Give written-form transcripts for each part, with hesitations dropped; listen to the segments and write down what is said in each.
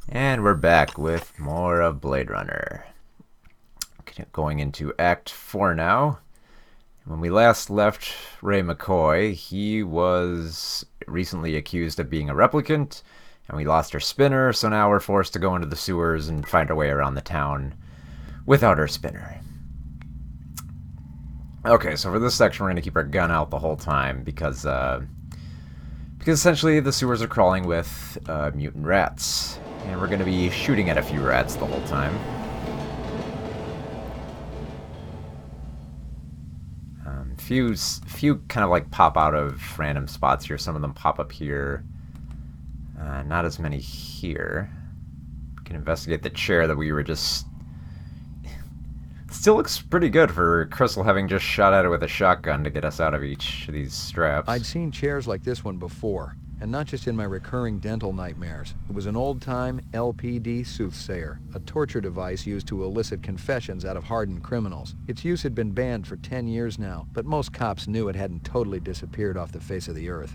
And we're back with more of Blade Runner. Going into Act 4 now. When we last left Ray McCoy, he was recently accused of being a replicant, and we lost our spinner, so now we're forced to go into the sewers and find our way around the town without our spinner. Okay, so for this section we're going to keep our gun out the whole time because essentially the sewers are crawling with mutant rats. And we're going to be shooting at a few rats the whole time. Few kind of like pop out of random spots here. Some of them pop up here. Not as many here. We can investigate the chair that we were just... Still looks pretty good for Crystal having just shot at it with a shotgun to get us out of each of these straps. I'd seen chairs like this one before. And not just in my recurring dental nightmares. It was an old-time LPD soothsayer, a torture device used to elicit confessions out of hardened criminals. Its use had been banned for 10 years now, but most cops knew it hadn't totally disappeared off the face of the earth.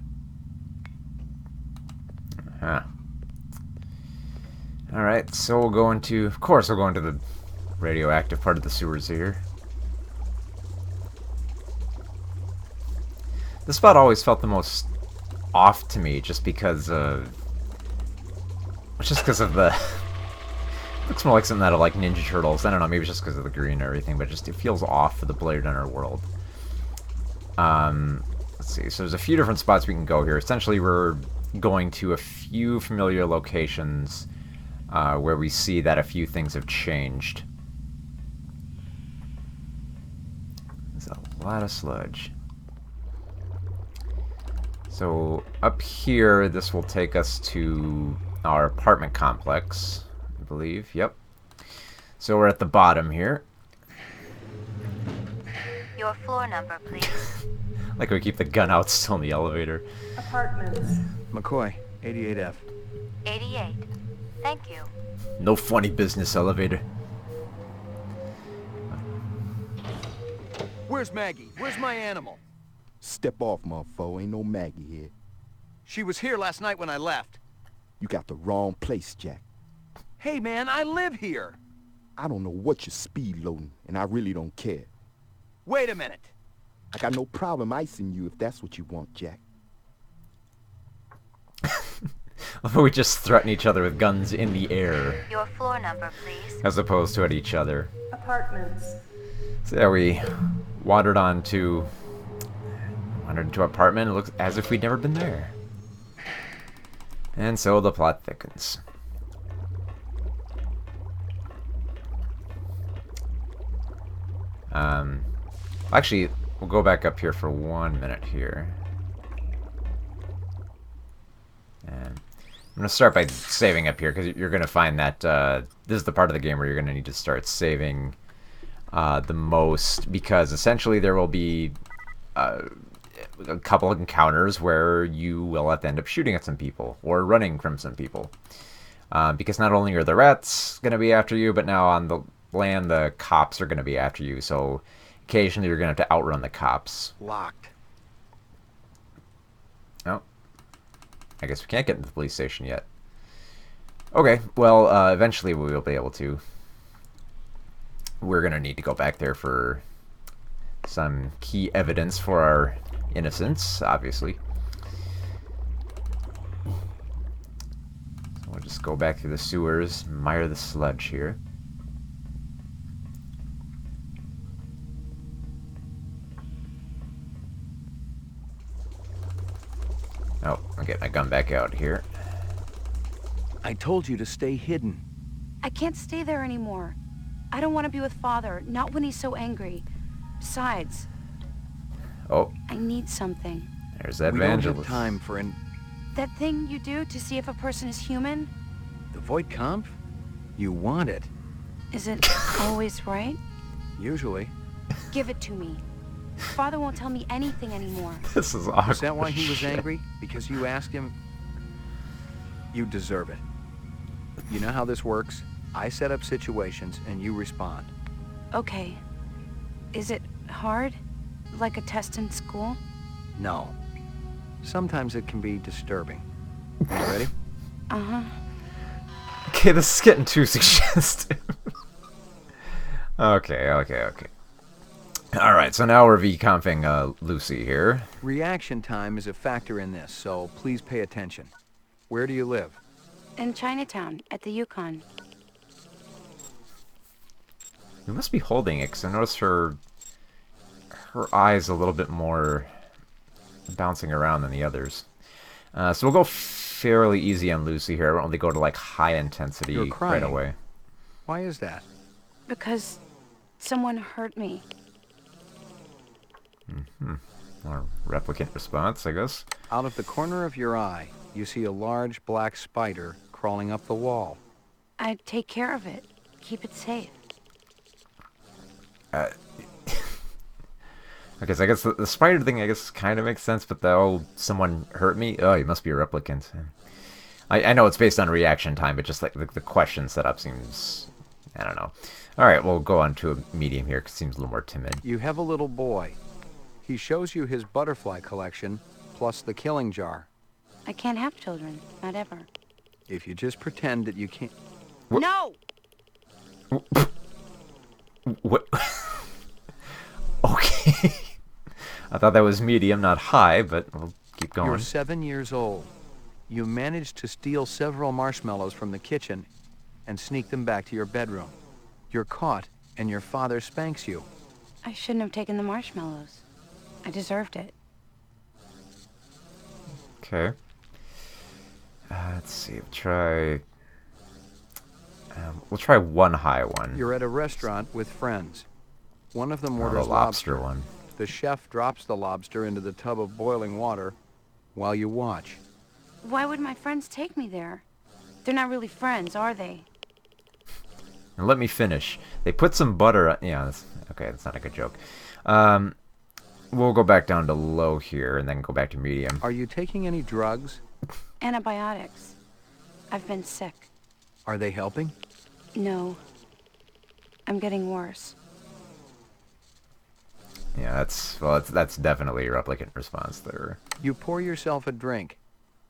Huh. Alright, so we'll go into... Of course we'll go into the radioactive part of the sewers here. This spot always felt the most off to me just because of the looks more like something out of like Ninja Turtles. I don't know, maybe it's just because of the green and everything, but just it feels off for the Blade Runner world. Let's see, so there's a few different spots we can go here. Essentially we're going to a few familiar locations where we see that a few things have changed. There's a lot of sludge. So up here, this will take us to our apartment complex, I believe. Yep. So we're at the bottom here. Your floor number, please. Like we keep the gun out still in the elevator. Apartments. McCoy, 88F. 88. Thank you. No funny business, elevator. Where's Maggie? Where's my animal? Step off, motherfucker. Ain't no Maggie here. She was here last night when I left. You got the wrong place, Jack. Hey, man, I live here. I don't know what you're speed loading, and I really don't care. Wait a minute. I got no problem icing you if that's what you want, Jack. We just threaten each other with guns in the air. Your floor number, please. As opposed to at each other. Apartments. So yeah, we wandered into our apartment. It looks as if we'd never been there. And so the plot thickens. Actually, we'll go back up here for 1 minute here. And I'm going to start by saving up here, because you're going to find that this is the part of the game where you're going to need to start saving the most, because essentially there will be a couple of encounters where you will have to end up shooting at some people or running from some people. Because not only are the rats going to be after you, but now on the land the cops are going to be after you, so occasionally you're going to have to outrun the cops. Locked. Oh. I guess we can't get into the police station yet. Okay, well, eventually we will be able to. We're going to need to go back there for some key evidence for our innocence, obviously. So we'll just go back through the sewers, mire the sludge here. Oh, I'll get my gun back out here. I told you to stay hidden. I can't stay there anymore. I don't want to be with Father, not when he's so angry. Besides, Oh, I need something. there's that We don't evangelist. have time for That thing you do to see if a person is human? the Void Comp? You want it. Is it always right? Usually. Give it to me. Father won't tell me anything anymore. This is awkward. Is that why he was shit. angry? Because you asked him? You deserve it. You know how this works? I set up situations and you respond. Okay. Is it hard? Like a test in school? No. Sometimes it can be disturbing. You ready? Uh-huh. Okay, this is getting too suggestive. Okay. Alright, so now we're V-comping Lucy here. Reaction time is a factor in this, so please pay attention. Where do you live? In Chinatown, at the Yukon. We must be holding it, because I noticed her eyes a little bit more bouncing around than the others. So we'll go fairly easy on Lucy here. I won't really go to, like, high intensity You're right crying. away. Why is that? Because someone hurt me. Or replicant response, I guess. Out of the corner of your eye, you see a large black spider crawling up the wall. I'd take care of it. Keep it safe. Okay, so I guess the spider thing, I guess, kind of makes sense, but someone hurt me? Oh, you must be a replicant. I know it's based on reaction time, but just like the question setup seems... I don't know. Alright, we'll go on to a medium here, because it seems a little more timid. You have a little boy. He shows you his butterfly collection, plus the killing jar. I can't have children. Not ever. If you just pretend that you can't... No! What? Okay. I thought that was medium, not high, but we'll keep going. You're 7 years old. You managed to steal several marshmallows from the kitchen and sneak them back to your bedroom. You're caught, and your father spanks you. I shouldn't have taken the marshmallows. I deserved it. Okay. Let's see. We'll try one high one. You're at a restaurant with friends. One of them Oh, orders the lobster one. The chef drops the lobster into the tub of boiling water while you watch. Why would my friends take me there? They're not really friends, are they? And let me finish. They put some butter on... Yeah, okay, that's not a good joke. We'll go back down to low here and then go back to medium. Are you taking any drugs? Antibiotics. I've been sick. Are they helping? No. I'm getting worse. Yeah, that's definitely a replicant response there. You pour yourself a drink.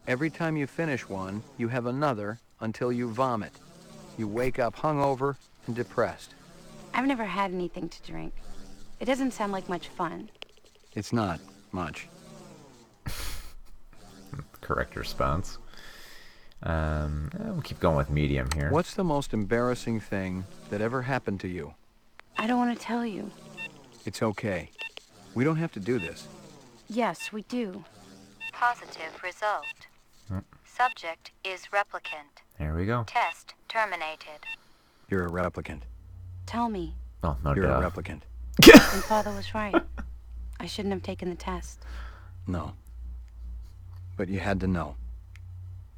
Every time you finish one, you have another until you vomit. You wake up hungover and depressed. I've never had anything to drink. It doesn't sound like much fun. It's not much. Correct response. We'll keep going with medium here. What's the most embarrassing thing that ever happened to you? I don't want to tell you. It's okay. We don't have to do this. Yes, we do. Positive result. Subject is replicant. There we go. Test terminated. You're a replicant. Tell me. Oh, no You're doubt. a replicant. And Father was right. I shouldn't have taken the test. No. But you had to know.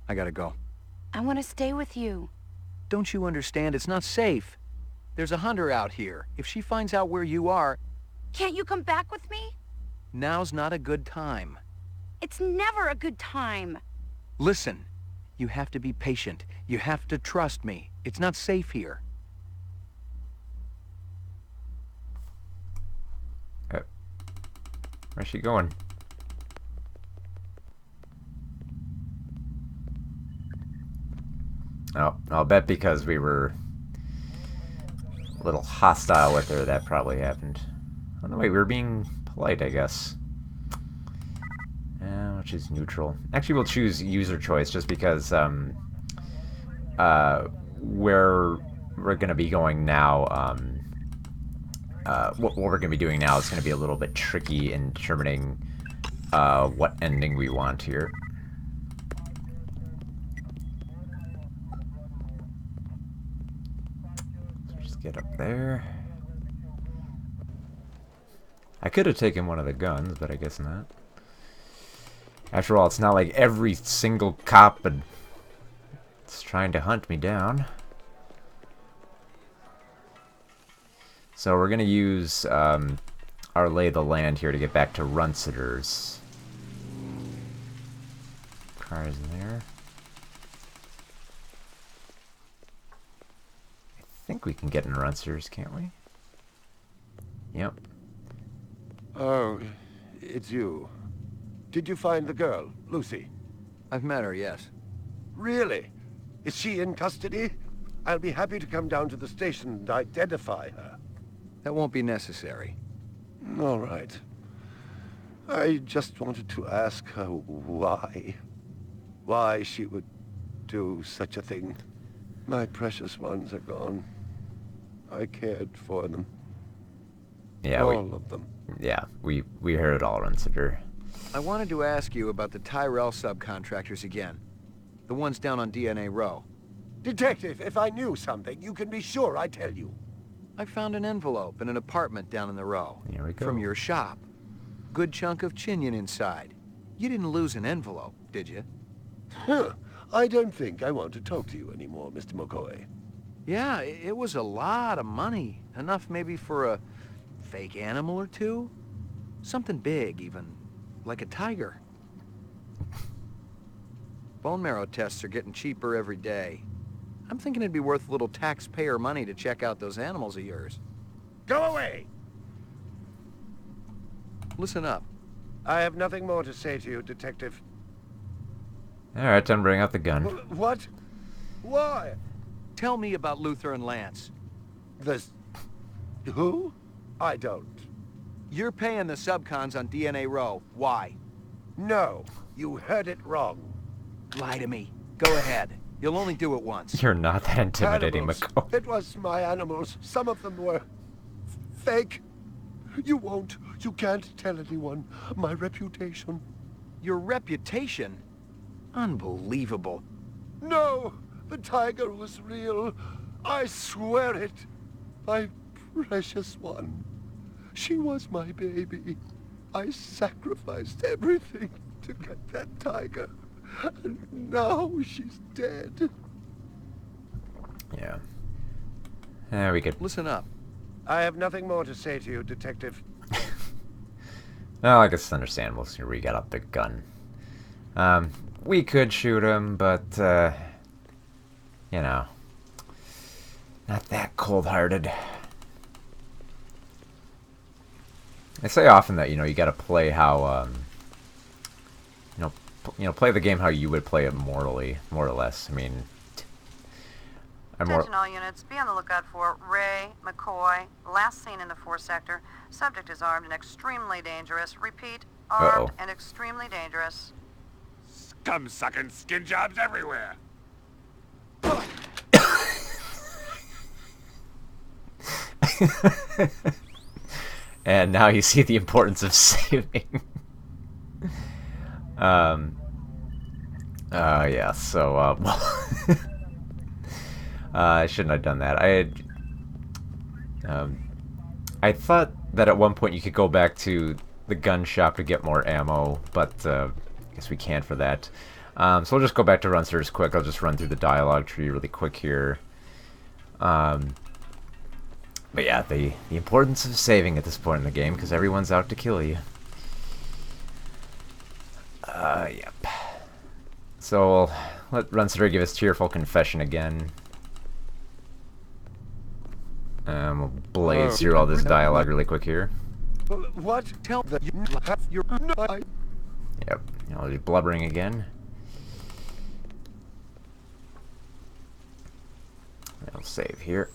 I gotta go. I want to stay with you. Don't you understand? It's not safe. There's a hunter out here. If she finds out where you are, Can't you come back with me? now's not a good time. It's never a good time. Listen, you have to be patient. You have to trust me. It's not safe here. Where's she going? Oh, I'll bet because we were a little hostile with her, that probably happened. Oh, no, wait, we were being polite, I guess. Which is neutral. Actually, we'll choose user choice just because where we're going to be going now, what we're going to be doing now is going to be a little bit tricky in determining what ending we want here. So just get up there. I could have taken one of the guns, but I guess not. After all, it's not like every single cop is trying to hunt me down. So we're going to use our lay of the land here to get back to Runsitter's. Cars there. I think we can get in Runsitter's, can't we? Yep. Oh, it's you. Did you find the girl, Lucy? I've met her, yes. Really? Is she in custody? I'll be happy to come down to the station and identify her. That won't be necessary. All right. I just wanted to ask her why. Why she would do such a thing. My precious ones are gone. I cared for them. Yeah, All of them. we heard it all, Runcitor. I wanted to ask you about the Tyrell subcontractors again. The ones down on DNA Row. Detective, if I knew something, you can be sure I'd tell you. I found an envelope in an apartment down in the Row. Here we go. From your shop. Good chunk of chinion inside. You didn't lose an envelope, did you? Huh. I don't think I want to talk to you anymore, Mr. McCoy. Yeah, it was a lot of money. Enough maybe for a fake animal or two? Something big, even. Like a tiger. Bone marrow tests are getting cheaper every day. I'm thinking it'd be worth a little taxpayer money to check out those animals of yours. Go away! Listen up. I have nothing more to say to you, Detective. Alright, time to bring out the gun. What? Why? Tell me about Luther and Lance. Who? I don't. You're paying the subcons on DNA Row. Why? No, you heard it wrong. Lie to me. Go ahead. You'll only do it once. You're not that intimidating, Animals. McCoy. It was my animals. Some of them were fake. You can't tell anyone. My reputation. Your reputation? Unbelievable. No, the tiger was real. I swear it. My precious one. She was my baby. I sacrificed everything to get that tiger. And now she's dead. Yeah. Yeah, we could... Listen up. I have nothing more to say to you, Detective. Well, I guess it's understandable since we got up the gun. We could shoot him, but, you know, not that cold-hearted. I say often that, you gotta play how, play the game how you would play it morally, more or less. I mean, Attention all units, be on the lookout for Ray McCoy, last seen in the 4 sector. Subject is armed and extremely dangerous. Repeat, armed and extremely dangerous. Scum-sucking skin jobs everywhere. And now you see the importance of saving. Yeah, so, I shouldn't have done that. I thought that at one point you could go back to the gun shop to get more ammo, but, I guess we can't for that. So we'll just go back to Runcers quick. I'll just run through the dialogue tree really quick here. But yeah, the importance of saving at this point in the game, because everyone's out to kill you. Yep. So we'll let Runcitor give his tearful confession again. We'll blaze through all this dialogue really quick here. What? Tell that you have your... Yep, just blubbering again. I'll save here.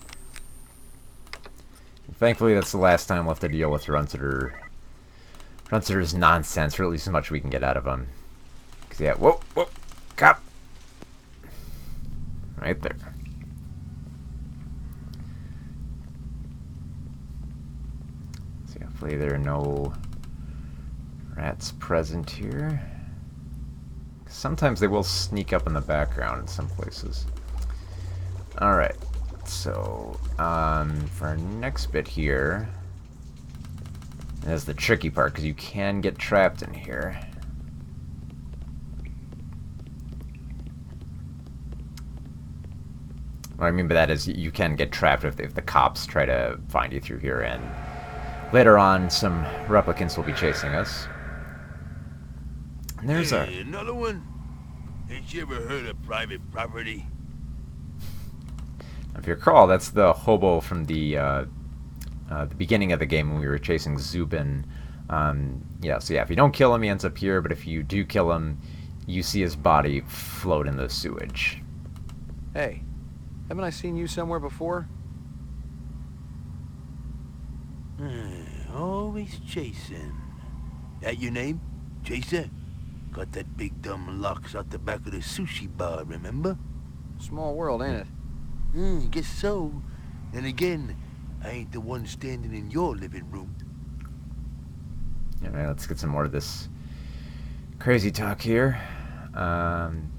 Thankfully, that's the last time we'll have to deal with Runcitor's nonsense, or at least as much as we can get out of him. Because, yeah, whoa, cop! Right there. So, hopefully there are no rats present here. Sometimes they will sneak up in the background in some places. Alright. So, for our next bit here, that's the tricky part, because you can get trapped in here. What I mean by that is you can get trapped if the cops try to find you through here, and later on some replicants will be chasing us. And there's another one? Ain't you ever heard of private property? If you recall, that's the hobo from the beginning of the game when we were chasing Zubin. Yeah, so yeah, if you don't kill him, he ends up here, but if you do kill him, you see his body float in the sewage. Hey, haven't I seen you somewhere before? Always chasing. That your name? Chaser? Got that big dumb locks out the back of the sushi bar, remember? Small world, ain't it? Guess so. And again, I ain't the one standing in your living room. Alright, let's get some more of this crazy talk here. Can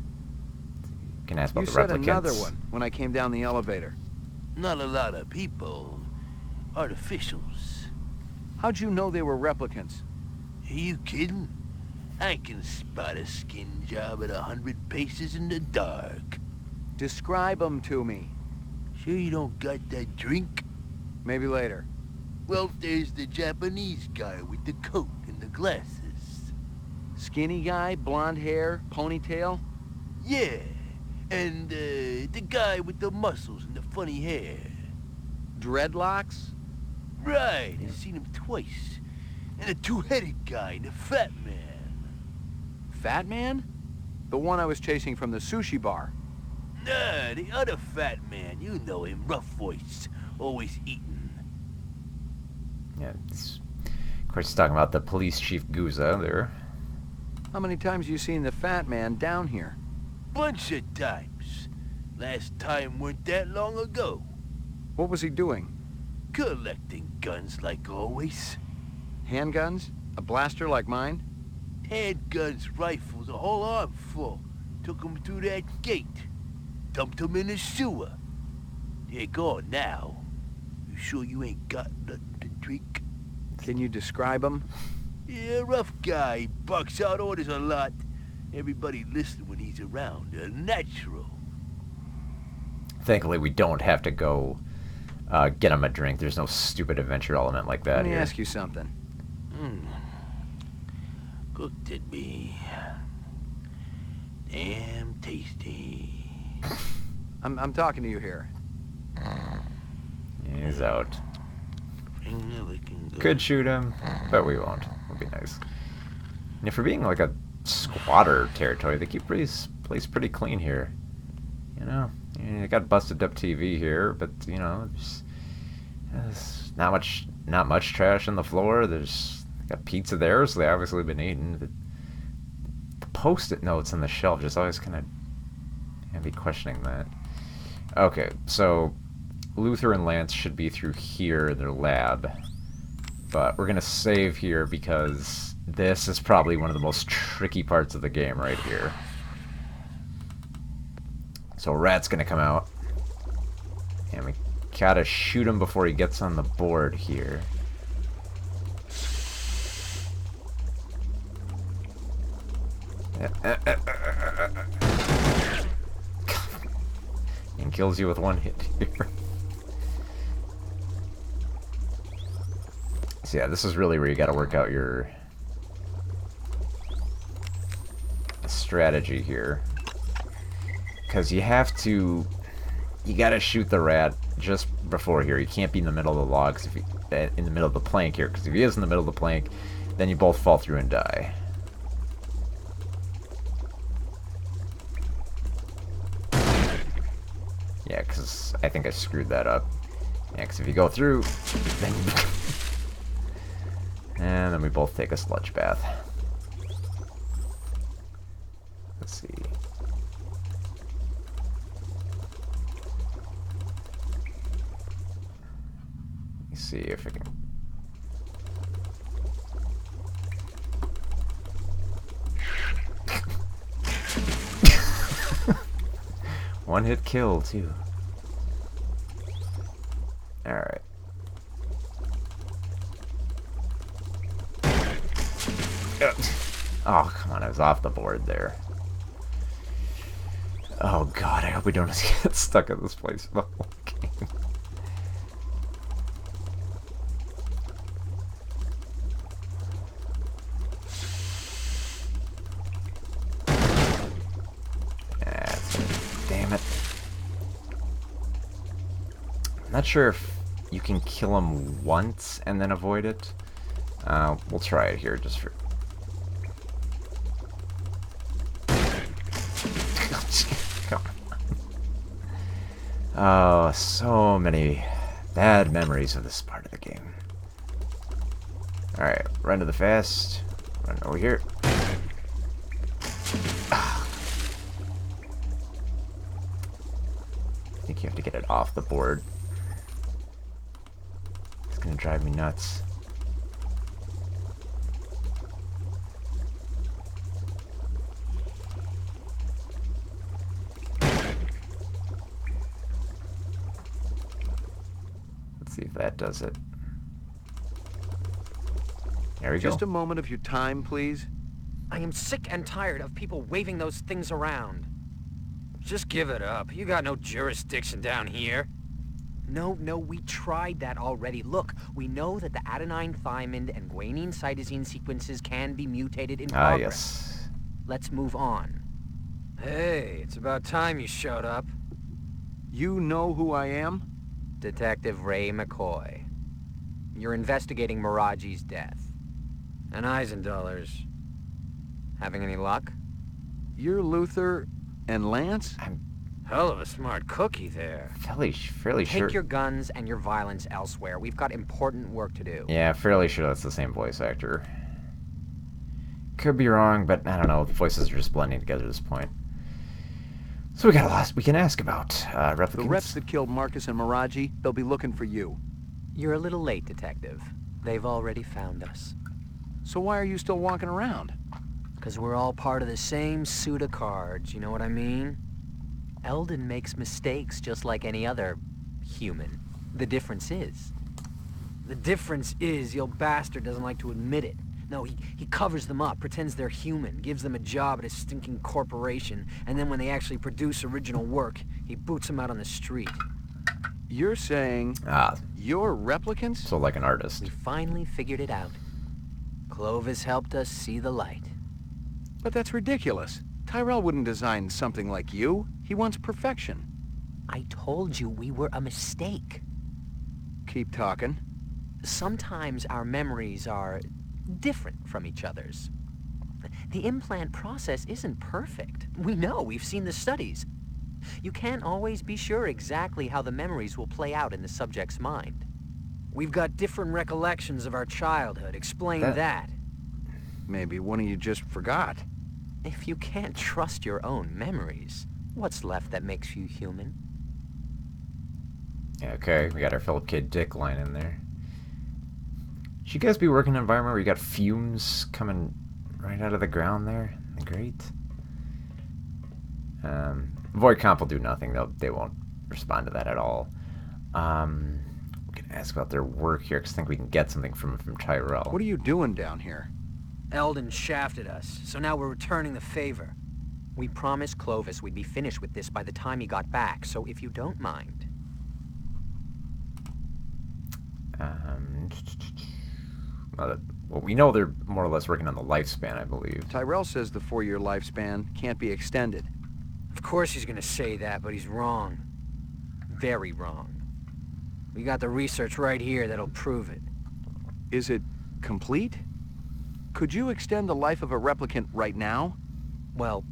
ask about You the said replicants. another one when I came down the elevator. Not a lot of people. Artificials. How'd you know they were replicants? Are you kidding? I can spot a skin job at 100 paces in the dark. Describe them to me. Sure you don't got that drink? Maybe later. Well, there's the Japanese guy with the coat and the glasses. Skinny guy, blonde hair, ponytail? Yeah, and the guy with the muscles and the funny hair. Dreadlocks? Right, I've seen him twice. And a two-headed guy and a fat man. Fat man? The one I was chasing from the sushi bar. Nah, the other fat man. You know him, rough voice, always eating. Yeah, of course, he's talking about the police chief Guza there. How many times you seen the fat man down here? Bunch of times. Last time weren't that long ago. What was he doing? Collecting guns like always. Handguns? A blaster like mine? Handguns, rifles, a whole armful. Took 'em through that gate. Dumped 'em in the sewer. They're gone now. You sure you ain't got nothing to drink? Can you describe him? Yeah, rough guy. Bucks out orders a lot. Everybody listen when he's around. A natural. Thankfully, we don't have to go get him a drink. There's no stupid adventure element like that Let me here. ask you something. Cooked it me. Damn tasty. I'm talking to you here. He's out. Looking good. Could shoot him, but we won't. It'll be nice. And for being like a squatter territory, they keep this place pretty clean here. You know, they got busted up TV here, but you know, there's not much trash on the floor. There's got pizza there, so they obviously been eating. The post-it notes on the shelf just always kind of be questioning that. Okay, so Luther and Lance should be through here in their lab, but we're gonna save here because this is probably one of the most tricky parts of the game right here. So Rat's gonna come out, and we gotta shoot him before he gets on the board here. And kills you with one hit here. So yeah, this is really where you gotta work out your strategy here. Because you gotta shoot the rat just before here. He can't be in the middle of the logs, in the middle of the plank here, because if he is in the middle of the plank, then you both fall through and die. Yeah, because I think I screwed that up. Yeah, because if you go through, then you... and then we both take a sludge bath. Let's see. Let me see if I can... One hit kill, too. Alright. Oh, come on, I was off the board there. Oh god, I hope we don't get stuck at this place for the whole game. Damn it. I'm not sure if you can kill him once and then avoid it. We'll try it here just for... Oh, so many bad memories of this part of the game. Alright, run to the fast. Run over here. I think you have to get it off the board. It's gonna drive me nuts. Let's see if that does it. There we go. Just a moment of your time, please. I am sick and tired of people waving those things around. Just give it up. You got no jurisdiction down here. No, we tried that already. Look, we know that the adenine thymine and guanine cytosine sequences can be mutated in progress. Yes. Let's move on. Hey, it's about time you showed up. You know who I am? Detective Ray McCoy. You're investigating Miraji's death. And Eisendoller's. Having any luck? You're Luther and Lance? Hell of a smart cookie there. Fairly sure. Take your guns and your violence elsewhere. We've got important work to do. Yeah, fairly sure that's the same voice actor. Could be wrong, but I don't know. The voices are just blending together at this point. So we got a lot we can ask about. Replicants. The reps that killed Marcus and Miraji, they'll be looking for you. You're a little late, Detective. They've already found us. So why are you still walking around? Because we're all part of the same suit of cards, you know what I mean? Eldon makes mistakes just like any other human. The difference is your bastard doesn't like to admit it. No, he covers them up, pretends they're human, gives them a job at a stinking corporation, and then when they actually produce original work, he boots them out on the street. You're saying you're replicants? So like an artist. We finally figured it out. Clovis helped us see the light. But that's ridiculous. Tyrell wouldn't design something like you. He wants perfection. I told you we were a mistake. Keep talking. Sometimes our memories are different from each other's. The implant process isn't perfect. We know, we've seen the studies. You can't always be sure exactly how the memories will play out in the subject's mind. We've got different recollections of our childhood. Explain that. Maybe one of you just forgot. If you can't trust your own memories, what's left that makes you human? Yeah, okay, we got our Philip K. Dick line in there. Should you guys be working in an environment where you got fumes coming right out of the ground there? Great. Void Comp will do nothing. They won't respond to that at all. We can ask about their work here, because I think we can get something from Tyrell. What are you doing down here? Eldon shafted us, so now we're returning the favor. We promised Clovis we'd be finished with this by the time he got back, so if you don't mind. Well, we know they're more or less working on the lifespan, I believe. Tyrell says the 4-year lifespan can't be extended. Of course he's gonna say that, but he's wrong. Very wrong. We got the research right here that'll prove it. Is it complete? Could you extend the life of a replicant right now? Well,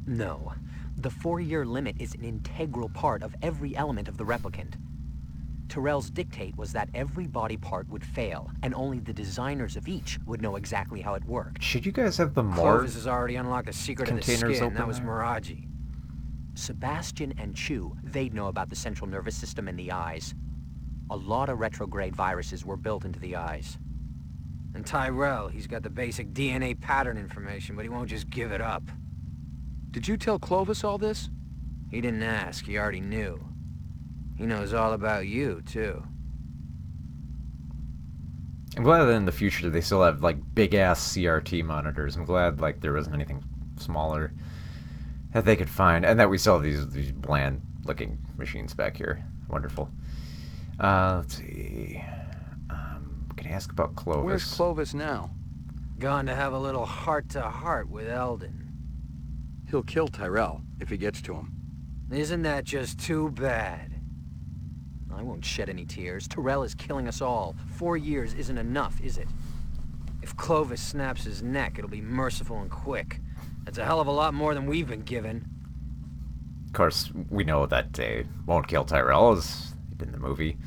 no. The 4-year limit is an integral part of every element of the replicant. Tyrell's dictate was that every body part would fail, and only the designers of each would know exactly how it worked. Should you guys have the more Clovis has already unlocked the secret of the skin. That was Miraji. Sebastian and Chu, they'd know about the central nervous system and the eyes. A lot of retrograde viruses were built into the eyes. And Tyrell, he's got the basic DNA pattern information, but he won't just give it up. Did you tell Clovis all this? He didn't ask, he already knew. He knows all about you, too. I'm glad that in the future they still have, like, big-ass CRT monitors. I'm glad, like, there wasn't anything smaller that they could find. And that we still have these bland-looking machines back here. Wonderful. Let's see. Can I ask about Clovis? Where's Clovis now? Gone to have a little heart-to-heart with Eldon. He'll kill Tyrell if he gets to him. Isn't that just too bad? I won't shed any tears. Tyrell is killing us all. 4 years isn't enough, is it? If Clovis snaps his neck, it'll be merciful and quick. That's a hell of a lot more than we've been given. course, we know that they won't kill Tyrell, as they did in the movie.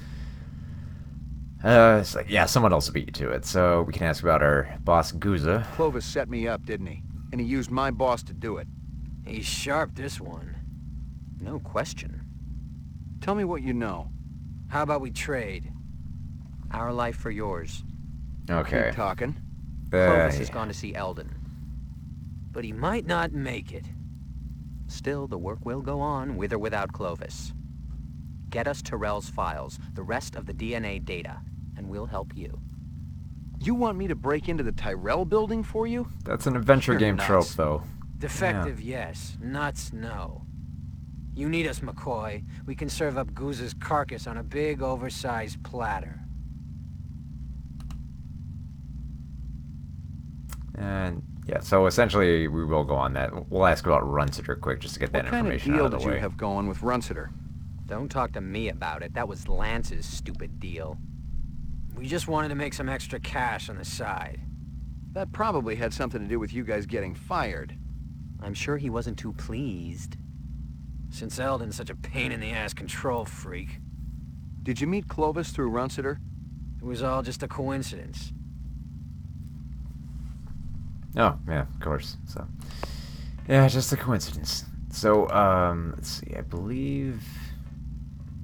It's like, yeah, someone else will beat you to it, so we can ask about our boss, Guza. Clovis set me up, didn't he? And he used my boss to do it. He's sharp, this one. No question. Tell me what you know. How about we trade? Our life for yours. Okay. Keep talking. Clovis has gone to see Eldon. But he might not make it. Still, the work will go on, with or without Clovis. Get us Tyrell's files, the rest of the DNA data, and we'll help you. You want me to break into the Tyrell building for you? That's an adventure game trope, though. Defective, yes. Nuts, no. You need us, McCoy. We can serve up Guza's carcass on a big, oversized platter. And yeah, so essentially we will go on that. We'll ask about Runsiter quick just to get that information out of the way. What kind of deal did you have going with Runsiter? Don't talk to me about it. That was Lance's stupid deal. We just wanted to make some extra cash on the side. That probably had something to do with you guys getting fired. I'm sure he wasn't too pleased. Since Eldon's such a pain-in-the-ass control freak. Did you meet Clovis through Runsiter? It was all just a coincidence. Oh, yeah, of course. So, yeah, just a coincidence. So, let's see. I believe...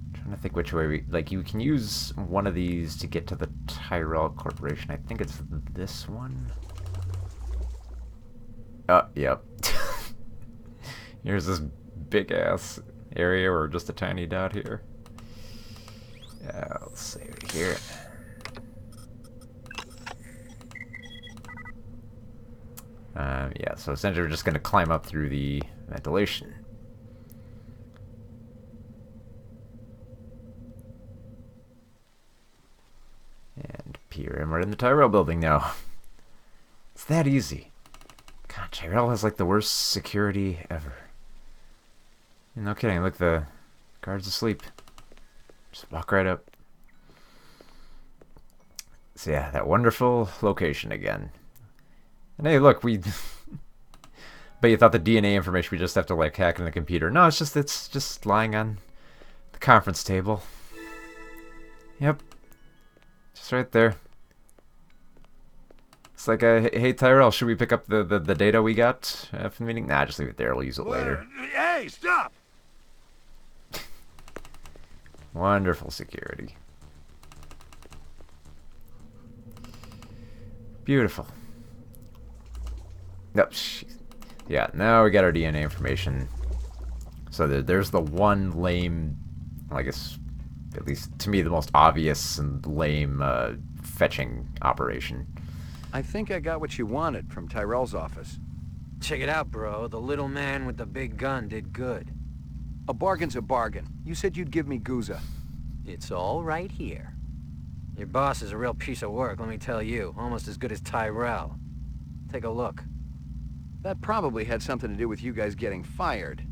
I'm trying to think which way we... Like, you can use one of these to get to the Tyrell Corporation. I think it's this one. Oh, yep. Here's this big-ass area or just a tiny dot here. Let's see right here. Yeah, so essentially we're just going to climb up through the ventilation. And peer, and we're in the Tyrell building now. It's that easy. God, Tyrell has like the worst security ever. No kidding, look, the guard's asleep. Just walk right up. So yeah, that wonderful location again. And hey, look, we... But you thought the DNA information, we just have to, like, hack in the computer. No, it's just lying on the conference table. Yep. Just right there. It's like, hey, Tyrell, should we pick up the data we got from the meeting? Nah, just leave it there. We'll use it later. Hey, stop! Wonderful security. Beautiful. Yep. Yeah, now we got our DNA information. So there's the one lame, I guess, at least to me, the most obvious and lame fetching operation. I think I got what you wanted from Tyrell's office. Check it out, bro. The little man with the big gun did good. A bargain's a bargain. You said you'd give me Guza. It's all right here. Your boss is a real piece of work, let me tell you. Almost as good as Tyrell. Take a look. That probably had something to do with you guys getting fired.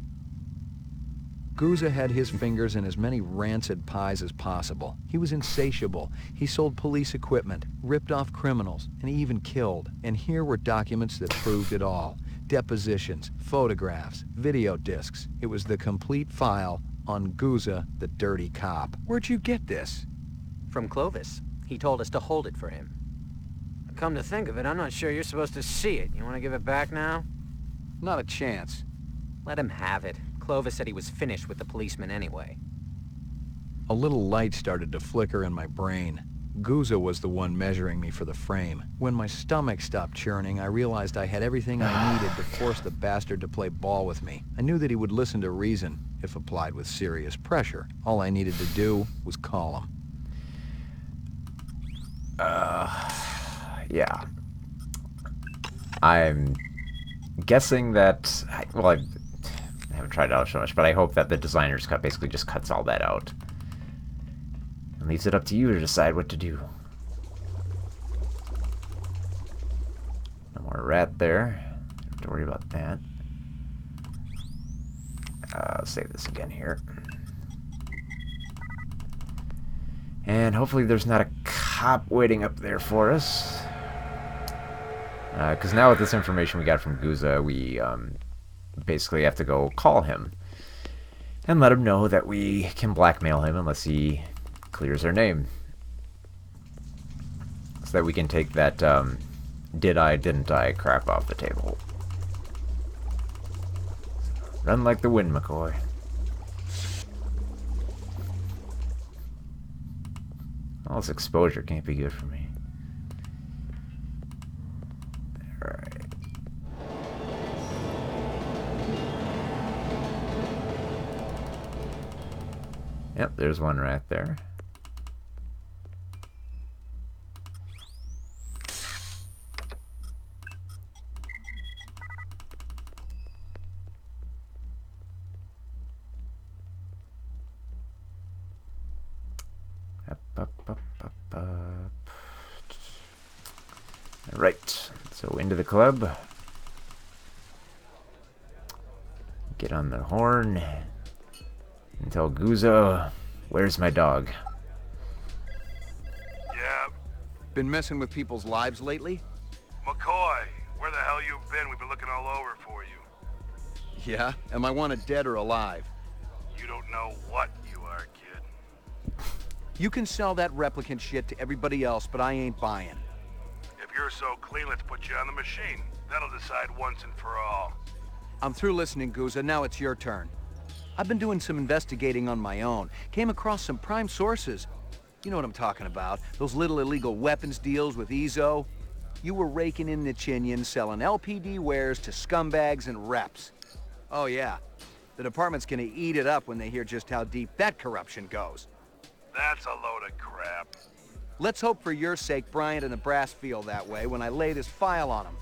Guza had his fingers in as many rancid pies as possible. He was insatiable. He sold police equipment, ripped off criminals, and he even killed. And here were documents that proved it all. Depositions, photographs, video discs. It was the complete file on Guza, the dirty cop. Where'd you get this? From Clovis. He told us to hold it for him. Come to think of it, I'm not sure you're supposed to see it. You want to give it back now? Not a chance. Let him have it. Clovis said he was finished with the policeman anyway. A little light started to flicker in my brain. Guza was the one measuring me for the frame. When my stomach stopped churning, I realized I had everything I needed to force the bastard to play ball with me. I knew that he would listen to reason, if applied with serious pressure. All I needed to do was call him. Yeah. I'm guessing that... Well, I haven't tried it out so much, but I hope that the designer's cut basically just cuts all that out. And leaves it up to you to decide what to do. No more rat there. Don't have to worry about that. Save this again here. And hopefully there's not a cop waiting up there for us. Because now with this information we got from Guza, we basically have to go call him. And let him know that we can blackmail him unless he clears our name. So that we can take that did I, didn't I crap off the table. Run like the wind, McCoy. All this exposure can't be good for me. Alright. Yep, there's one right there. Up. Right, so into the club. Get on the horn and tell Guzzo, where's my dog? Yeah, Been messing with people's lives lately? McCoy, where the hell you been? We've been looking all over for you. Yeah? Am I wanted dead or alive? You don't know what you are, kid. You can sell that replicant shit to everybody else, but I ain't buying. If you're so clean, let's put you on the machine. That'll decide once and for all. I'm through listening, Guza. Now it's your turn. I've been doing some investigating on my own. Came across some prime sources. You know what I'm talking about. Those little illegal weapons deals with Ezo. You were raking in the chinion, selling LPD wares to scumbags and reps. Oh yeah. The department's gonna eat it up when they hear just how deep that corruption goes. That's a load of crap. Let's hope for your sake Bryant and the brass feel that way when I lay this file on them.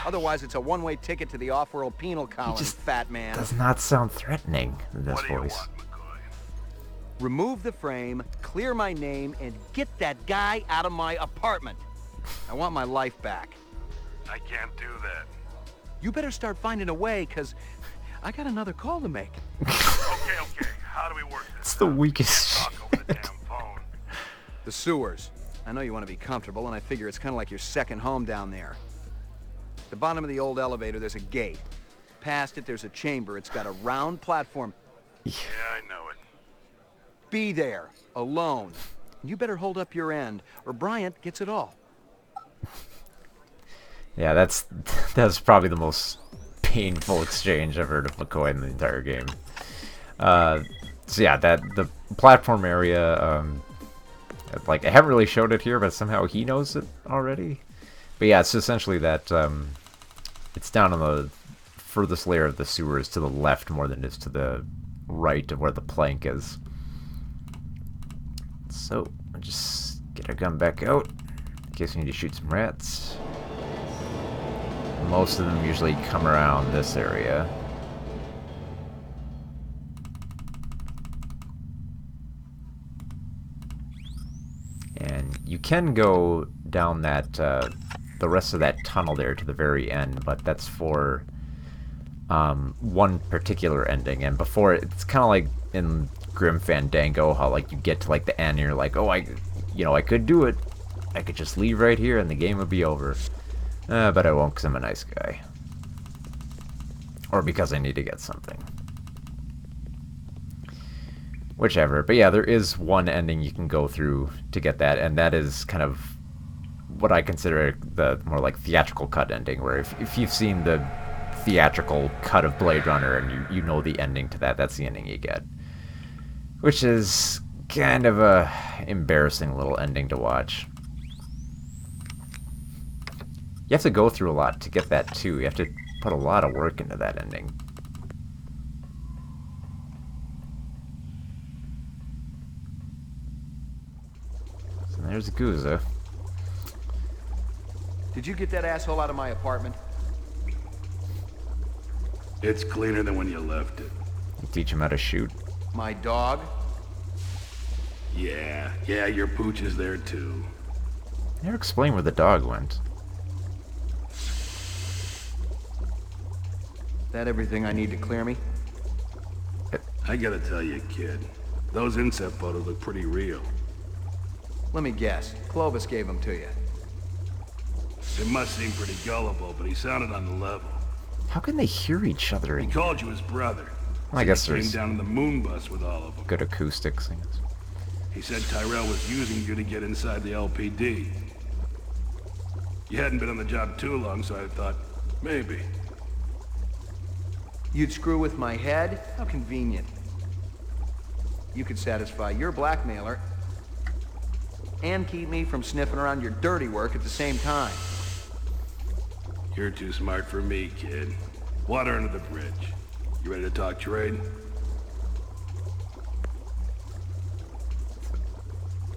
Otherwise, it's a one-way ticket to the off-world penal colony, fat man. Does not sound threatening in this What do you voice. want, McCoy? Remove the frame, clear my name, and get that guy out of my apartment. I want my life back. I can't do that. You better start finding a way, because I got another call to make. Okay. How do we work this? It's the weakest Talk over the damn phone. The sewers. I know you want to be comfortable, and I figure it's kind of like your second home down there. At the bottom of the old elevator, there's a gate. Past it, there's a chamber. It's got a round platform. Yeah, I know it. Be there, alone. You better hold up your end, or Bryant gets it all. Yeah, that's probably the most painful exchange I've heard of McCoy in the entire game. So yeah, the platform area, like I haven't really showed it here, but somehow he knows it already. But yeah, it's essentially that it's down on the furthest layer of the sewers to the left more than it is to the right of where the plank is. So I'll just get our gun back out in case we need to shoot some rats. Most of them usually come around this area. And you can go down that, the rest of that tunnel there to the very end, but that's for one particular ending. And before it's kind of like in Grim Fandango, how like you get to like the end and you're like, oh, I could do it. I could just leave right here and the game would be over. But I won't because I'm a nice guy. Or because I need to get something. Whichever. But yeah, there is one ending you can go through to get that, and that is kind of what I consider the more like theatrical cut ending, where if you've seen the theatrical cut of Blade Runner and you know the ending to that, that's the ending you get. Which is kind of a embarrassing little ending to watch. You have to go through a lot to get that too. You have to put a lot of work into that ending. So there's Guza. Did you get that asshole out of my apartment? It's cleaner than when you left it. You teach him how to shoot. My dog? Yeah, your pooch is there too. Never explain where the dog went. That everything I need to clear me? I gotta tell you, kid, those inset photos look pretty real. Let me guess. Clovis gave them to you. It must seem pretty gullible, but he sounded on the level. How can they hear each other? He called you his brother. I guess he came there's down in the moon bus with all of them. good acoustics, I guess. He said Tyrell was using you to get inside the LPD. You hadn't been on the job too long, so I thought, maybe. You'd screw with my head? How convenient. You could satisfy your blackmailer and keep me from sniffing around your dirty work at the same time. You're too smart for me, kid. Water under the bridge. You ready to talk trade?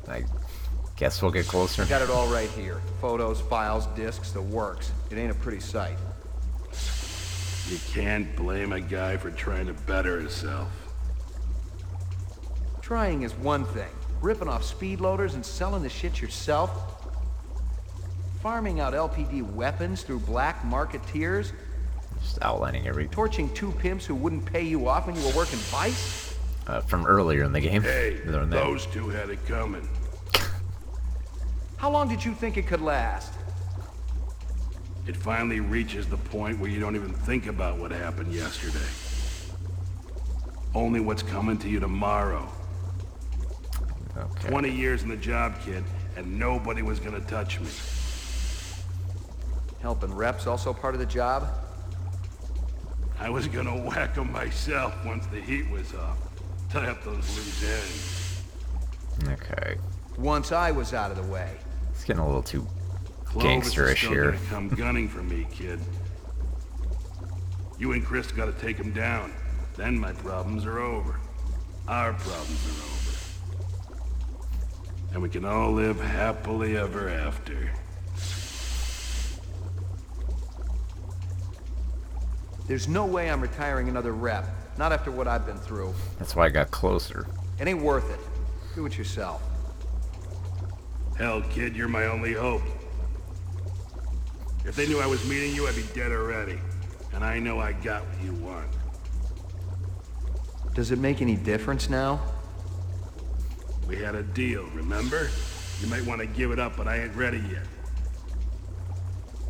I guess we'll get closer. Got it all right here. Photos, files, discs, the works. It ain't a pretty sight. You can't blame a guy for trying to better himself. Trying is one thing. Ripping off speed loaders and selling the shit yourself? Farming out LPD weapons through black marketeers? Just outlining every Torching two pimps who wouldn't pay you off when you were working Vice? from earlier in the game. Hey, those two had it coming. How long did you think it could last? It finally reaches the point where you don't even think about what happened yesterday. Only what's coming to you tomorrow. Okay. 20 years in the job, kid, and nobody was gonna touch me. Helping reps also part of the job? I was gonna whack them myself once the heat was off. Tie up those loose ends. Okay. Once I was out of the way. It's getting a little too Clovis is gangsterish still here. gonna come gunning for me, kid. You and Chris gotta take him down. Then my problems are over. Our problems are over. And we can all live happily ever after. There's no way I'm retiring another rep. Not after what I've been through. That's why I got closer. It ain't worth it. Do it yourself. Hell, kid, you're my only hope. If they knew I was meeting you, I'd be dead already. And I know I got what you want. Does it make any difference now? We had a deal, remember? You might want to give it up, but I ain't ready yet.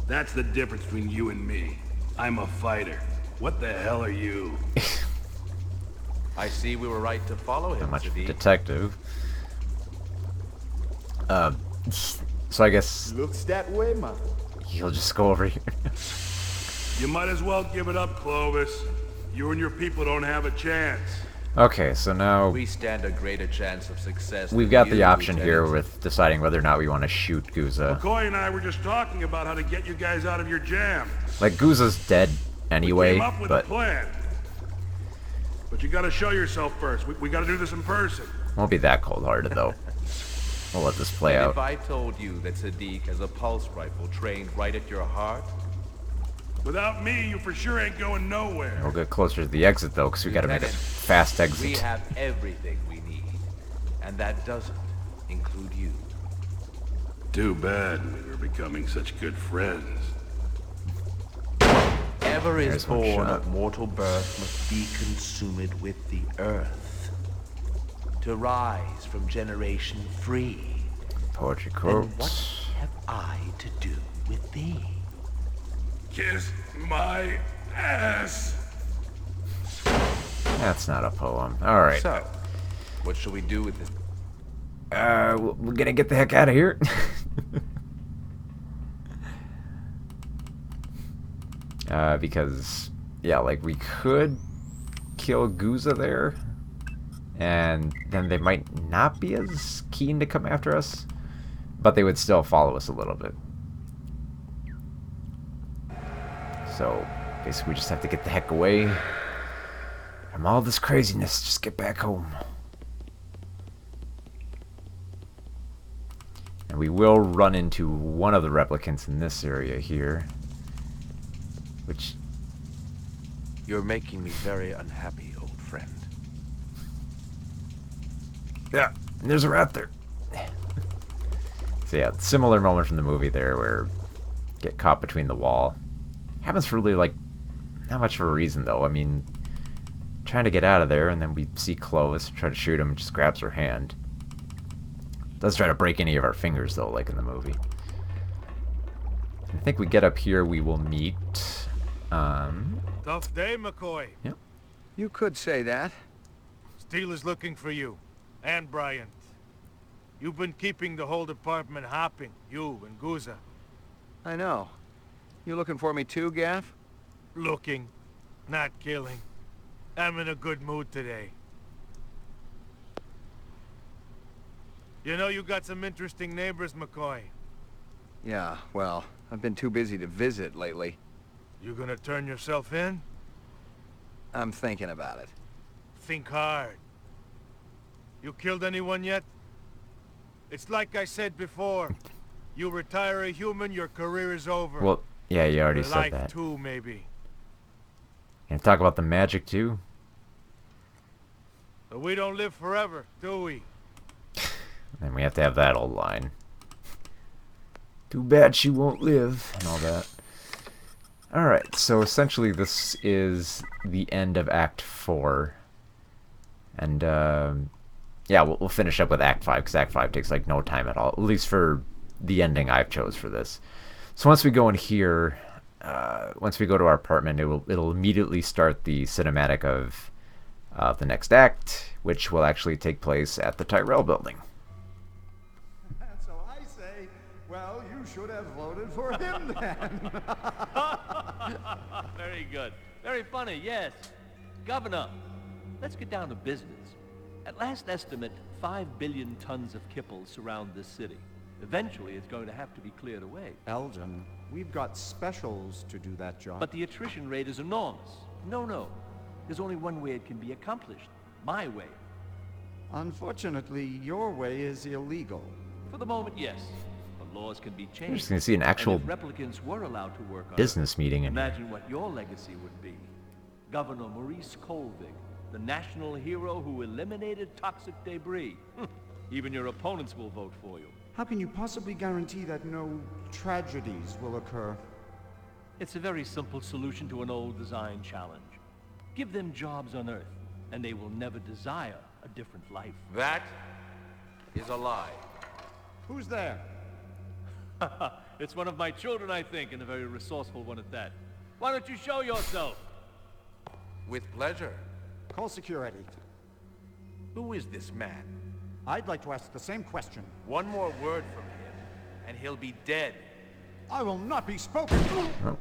That's the difference between you and me. I'm a fighter. What the hell are you? I see we were right to follow him, Not much Sadiq. detective. So I guess Looks that way, man. he'll just go over here. You might as well give it up, Clovis. You and your people don't have a chance. Okay, so now We stand a greater chance of success. we've than got you, the option here Lieutenant. with deciding whether or not we want to shoot Guza. McCoy and I were just talking about how to get you guys out of your jam. Like, Guza's dead anyway, Came up with but a plan. But you gotta show yourself first. We gotta do this in person. won't be that cold-hearted, though. We'll let this play And out. if I told you that Sadiq has a pulse rifle trained right at your heart, Without me, you for sure ain't going nowhere. We'll get closer to the exit, though, because we gotta make a Lieutenant, fast we exit. have everything we need. And that doesn't include you. Too bad we were becoming such good friends. Ever is There's one born shot. of mortal birth must be consumed with the earth. To rise from generation free. Poetry Then what quotes. have I to do with thee? Kiss my ass. That's not a poem. Alright. So, what shall we do with this? We're gonna get the heck out of here. Because, yeah, like, we could kill Guza there, and then they might not be as keen to come after us, but they would still follow us a little bit. So, basically, we just have to get the heck away from all this craziness. Just get back home. And we will run into one of the replicants in this area here. Which... You're making me very unhappy, old friend. Yeah, and there's a rat there. So yeah, similar moment from the movie there where get caught between the wall. Happens for really, like, not much of a reason, though. I mean, trying to get out of there, and then we see Clovis try to shoot him and just grabs her hand. Doesn't try to break any of our fingers, though, like in the movie. I think we get up here, we will meet... Tough day, McCoy. Yep. You could say that. Steele is looking for you. And Bryant. You've been keeping the whole department hopping. You and Guza. I know. You looking for me too, Gaff? Looking. Not killing. I'm in a good mood today. You know you got some interesting neighbors, McCoy. Yeah, well, I've been too busy to visit lately. You gonna turn yourself in? I'm thinking about it. Think hard. You killed anyone yet? It's like I said before. You retire a human, your career is over. Well, yeah, you already Your said life that. too, maybe. Can you talk about the magic too? But we don't live forever, do we? And we have to have that old line. Too bad she won't live, and all that. Alright, so essentially this is the end of Act 4. And, yeah, we'll finish up with Act 5, because Act 5 takes, like, no time at all. At least for the ending I've chose for this. So once we go in here, once we go to our apartment, it'll immediately start the cinematic of the next act, which will actually take place at the Tyrell building. So I say, well, you should have voted for him then. Very good. Very funny, yes. Governor, let's get down to business. At last estimate, 5 billion tons of kibble surround this city. Eventually, it's going to have to be cleared away. Elgin, we've got specials to do that job. But the attrition rate is enormous. No. There's only one way it can be accomplished. My way. Unfortunately, your way is illegal. For the moment, yes. But laws can be changed. You're just going to see an actual And if replicants were allowed to work on business meeting in here. Imagine what your legacy would be. Governor Maurice Colvig, the national hero who eliminated toxic debris. Even your opponents will vote for you. How can you possibly guarantee that no tragedies will occur? It's a very simple solution to an old design challenge. Give them jobs on Earth, and they will never desire a different life. That is a lie. Who's there? It's one of my children, I think, and a very resourceful one at that. Why don't you show yourself? With pleasure. Call security. Who is this man? I'd like to ask the same question. One more word from him, and he'll be dead. I will not be spoken to.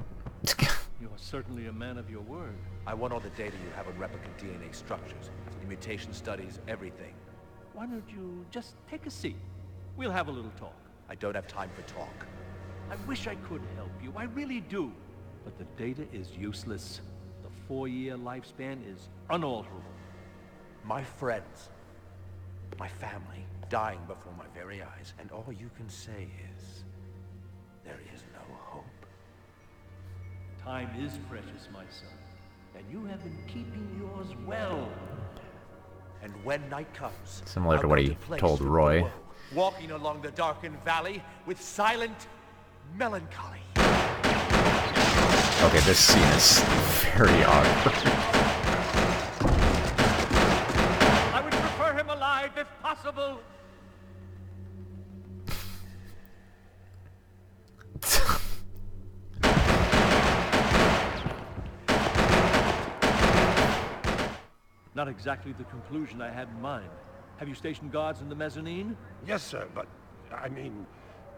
You're certainly a man of your word. I want all the data you have on replicant DNA structures, the mutation studies, everything. Why don't you just take a seat? We'll have a little talk. I don't have time for talk. I wish I could help you. I really do. But the data is useless. The 4-year lifespan is unalterable. My friends, my family, dying before my very eyes, and all you can say is, there is no hope. Time is precious, my son, and you have been keeping yours well. And when night comes, Similar to I'll what go he place told from Roy. below, walking along the darkened valley with silent melancholy. Okay, this scene is very awkward. I would prefer him alive if possible. Not exactly the conclusion I had in mind. Have you stationed guards in the mezzanine? Yes, sir, but, I mean,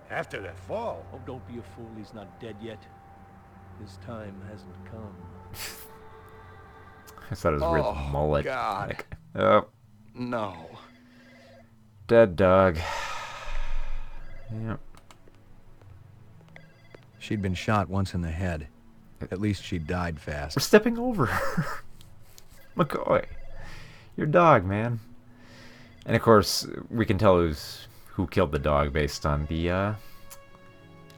after that fall... Oh, don't be a fool. He's not dead yet. His time hasn't come. I thought it was weird mullet. God. Like, oh, No. dead dog. Yep. She'd been shot once in the head. At least she died fast. We're stepping over her. McCoy. Your dog, man. And of course, we can tell who killed the dog based on the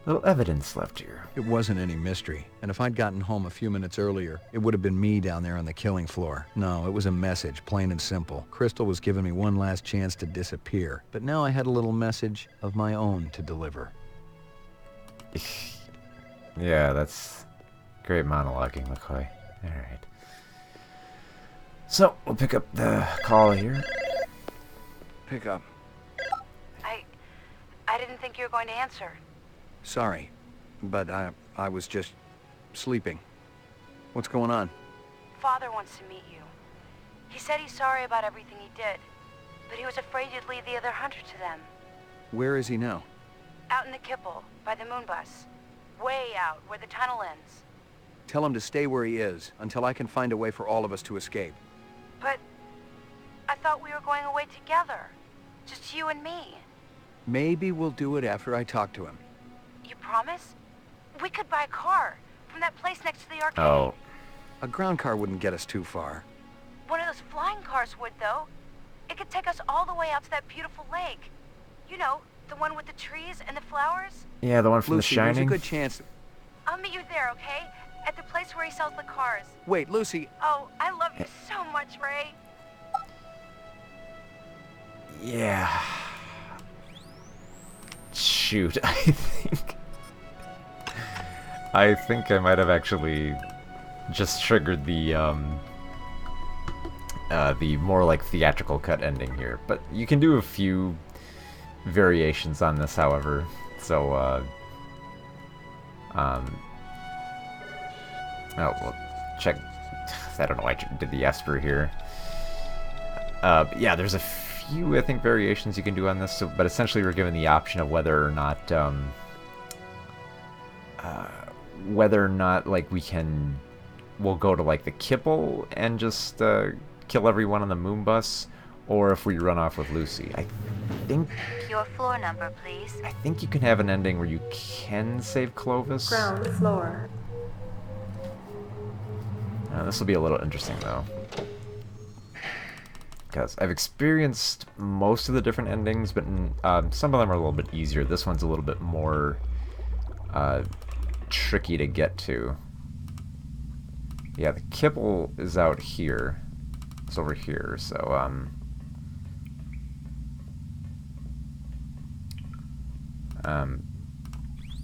little evidence left here. It wasn't any mystery. And if I'd gotten home a few minutes earlier, it would have been me down there on the killing floor. No, it was a message, plain and simple. Crystal was giving me one last chance to disappear. But now I had a little message of my own to deliver. Yeah, that's great monologuing, McCoy. Alright. So, we'll pick up the call here. Pick up. I didn't think you were going to answer. Sorry, but I was just sleeping. What's going on? Father wants to meet you. He said he's sorry about everything he did, but he was afraid he'd lead the other hunter to them. Where is he now? Out in the kipple, by the moon bus. Way out, where the tunnel ends. Tell him to stay where he is, until I can find a way for all of us to escape. But I thought we were going away together. Just you and me. Maybe we'll do it after I talk to him. You promise? We could buy a car from that place next to the arcade. Oh. A ground car wouldn't get us too far. One of those flying cars would, though. It could take us all the way out to that beautiful lake. You know, the one with the trees and the flowers? Yeah, the one from Lucy, The Shining. there's a good chance... I'll meet you there, okay? At the place where he sells the cars. Wait, Lucy... Oh, I love you so much, Ray. Yeah. Shoot, I think I might have actually just triggered the more like theatrical cut ending here. But you can do a few variations on this, however. So, oh, well, check. I don't know why I did the Esper here. Yeah, there's a few, I think, variations you can do on this, so, but essentially we're given the option of whether or not like we'll go to like the kipple and just kill everyone on the moon bus, or if we run off with Lucy. I think Your floor number, please. I think you can have an ending where you can save Clovis. Ground floor. This will be a little interesting though, because I've experienced most of the different endings, but some of them are a little bit easier. This one's a little bit more tricky to get to. Yeah, the kipple is out here. It's over here, so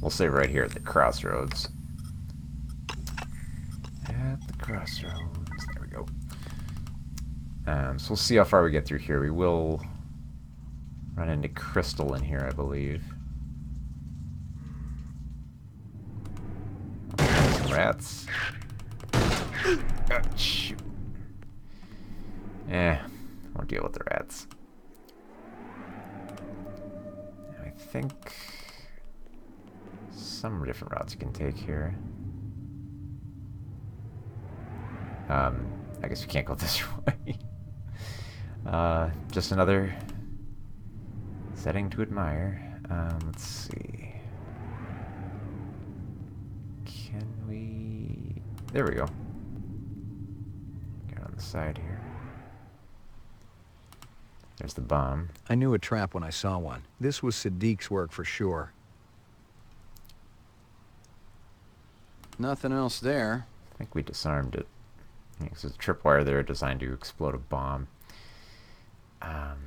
we'll say right here at the crossroads. At the crossroads. There we go. So we'll see how far we get through here. We will run into Crystal in here, I believe. Some rats. Oh, shoot. Won't deal with the rats. I think some different routes you can take here. I guess we can't go this way. Just another setting to admire. Let's see. Can we... There we go. Get on the side here. There's the bomb. I knew a trap when I saw one. This was Sadiq's work for sure. Nothing else there. I think we disarmed it. There's a tripwire there designed to explode a bomb. And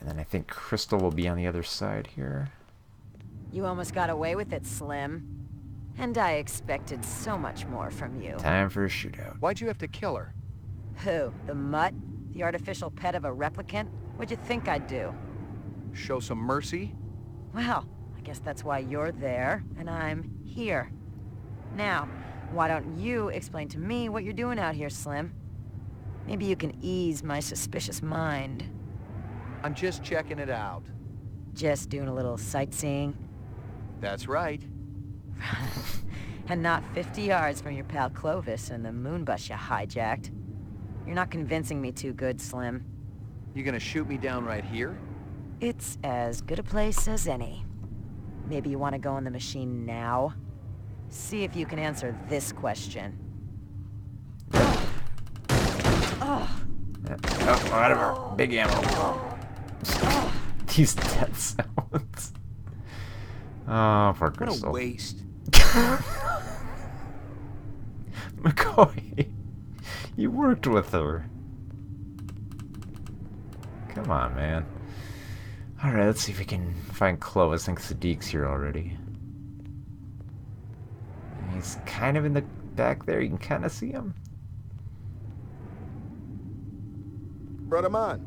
then I think Crystal will be on the other side here. You almost got away with it, Slim. And I expected so much more from you. Time for a shootout. Why'd you have to kill her? Who? The mutt? The artificial pet of a replicant? What'd you think I'd do? Show some mercy? Well, I guess that's why you're there, and I'm here. Now, why don't you explain to me what you're doing out here, Slim? Maybe you can ease my suspicious mind. I'm just checking it out. Just doing a little sightseeing? That's right. And not 50 yards from your pal Clovis and the moon bus you hijacked. You're not convincing me too good, Slim. You gonna shoot me down right here? It's as good a place as any. Maybe you want to go in the machine now? See if you can answer this question. Oh, whatever. Big ammo. These death sounds. Oh, poor Crystal. What a waste. McCoy, you worked with her. Come on, man. Alright, let's see if we can find Clovis. I think Sadiq's here already. He's kind of in the back there. You can kind of see him. Brother man,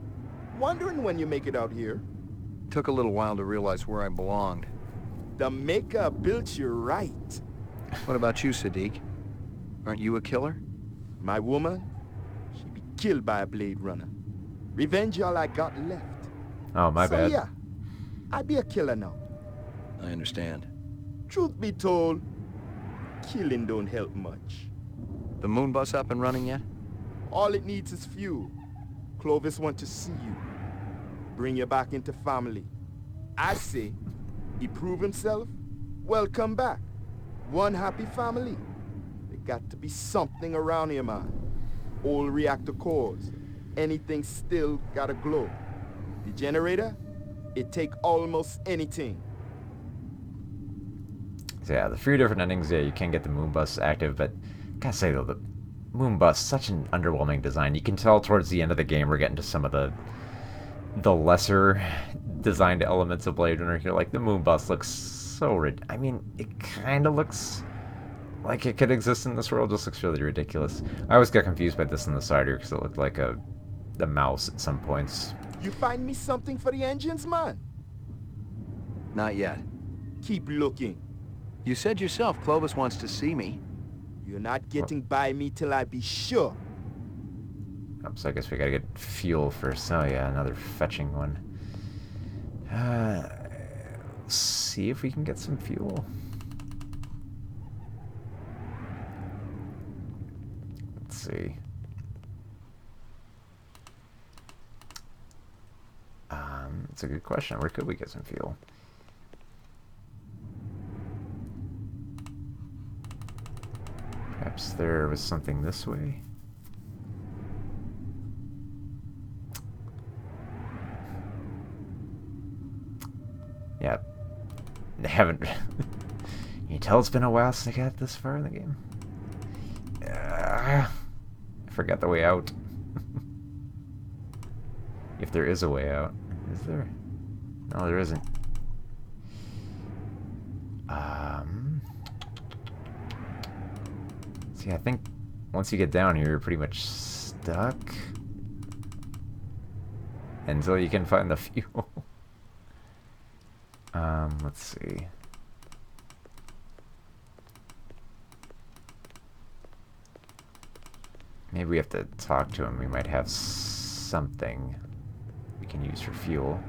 wondering when you make it out here. Took a little while to realize where I belonged. The maker built you right. What about you, Sadiq? Aren't you a killer? My woman, she be killed by a Blade Runner. Revenge all I got left. Oh, my bad. Yeah, I be a killer now. I understand. Truth be told, killing don't help much. The moon bus up and running yet? All it needs is fuel. Clovis want to see you. Bring you back into family. I say, he prove himself, welcome back. One happy family. There got to be something around here, man. Old reactor cores. Anything still gotta glow. The generator, it take almost anything. So yeah, the few different endings, yeah, you can get the moon bus active, but gotta say though, the moon bus, such an underwhelming design. You can tell towards the end of the game we're getting to some of the lesser designed elements of Blade Runner here. Like the moon bus looks so I mean, it kind of looks like it could exist in this world, just looks really ridiculous. I always got confused by this in the side here because it looked like the mouse at some points. You find me something for the engines, man? Not yet. Keep looking. You said yourself Clovis wants to see me. You're not getting by me till I be sure. So I guess we gotta get fuel first. Oh yeah, another fetching one. See if we can get some fuel. Let's see. That's a good question. Where could we get some fuel? Perhaps there was something this way. Yeah, they haven't. You can tell it's been a while since I got this far in the game. I forgot the way out. If there is a way out, is there? No, there isn't. See, I think once you get down here, you're pretty much stuck until you can find the fuel. Let's see. Maybe we have to talk to him. We might have something we can use for fuel.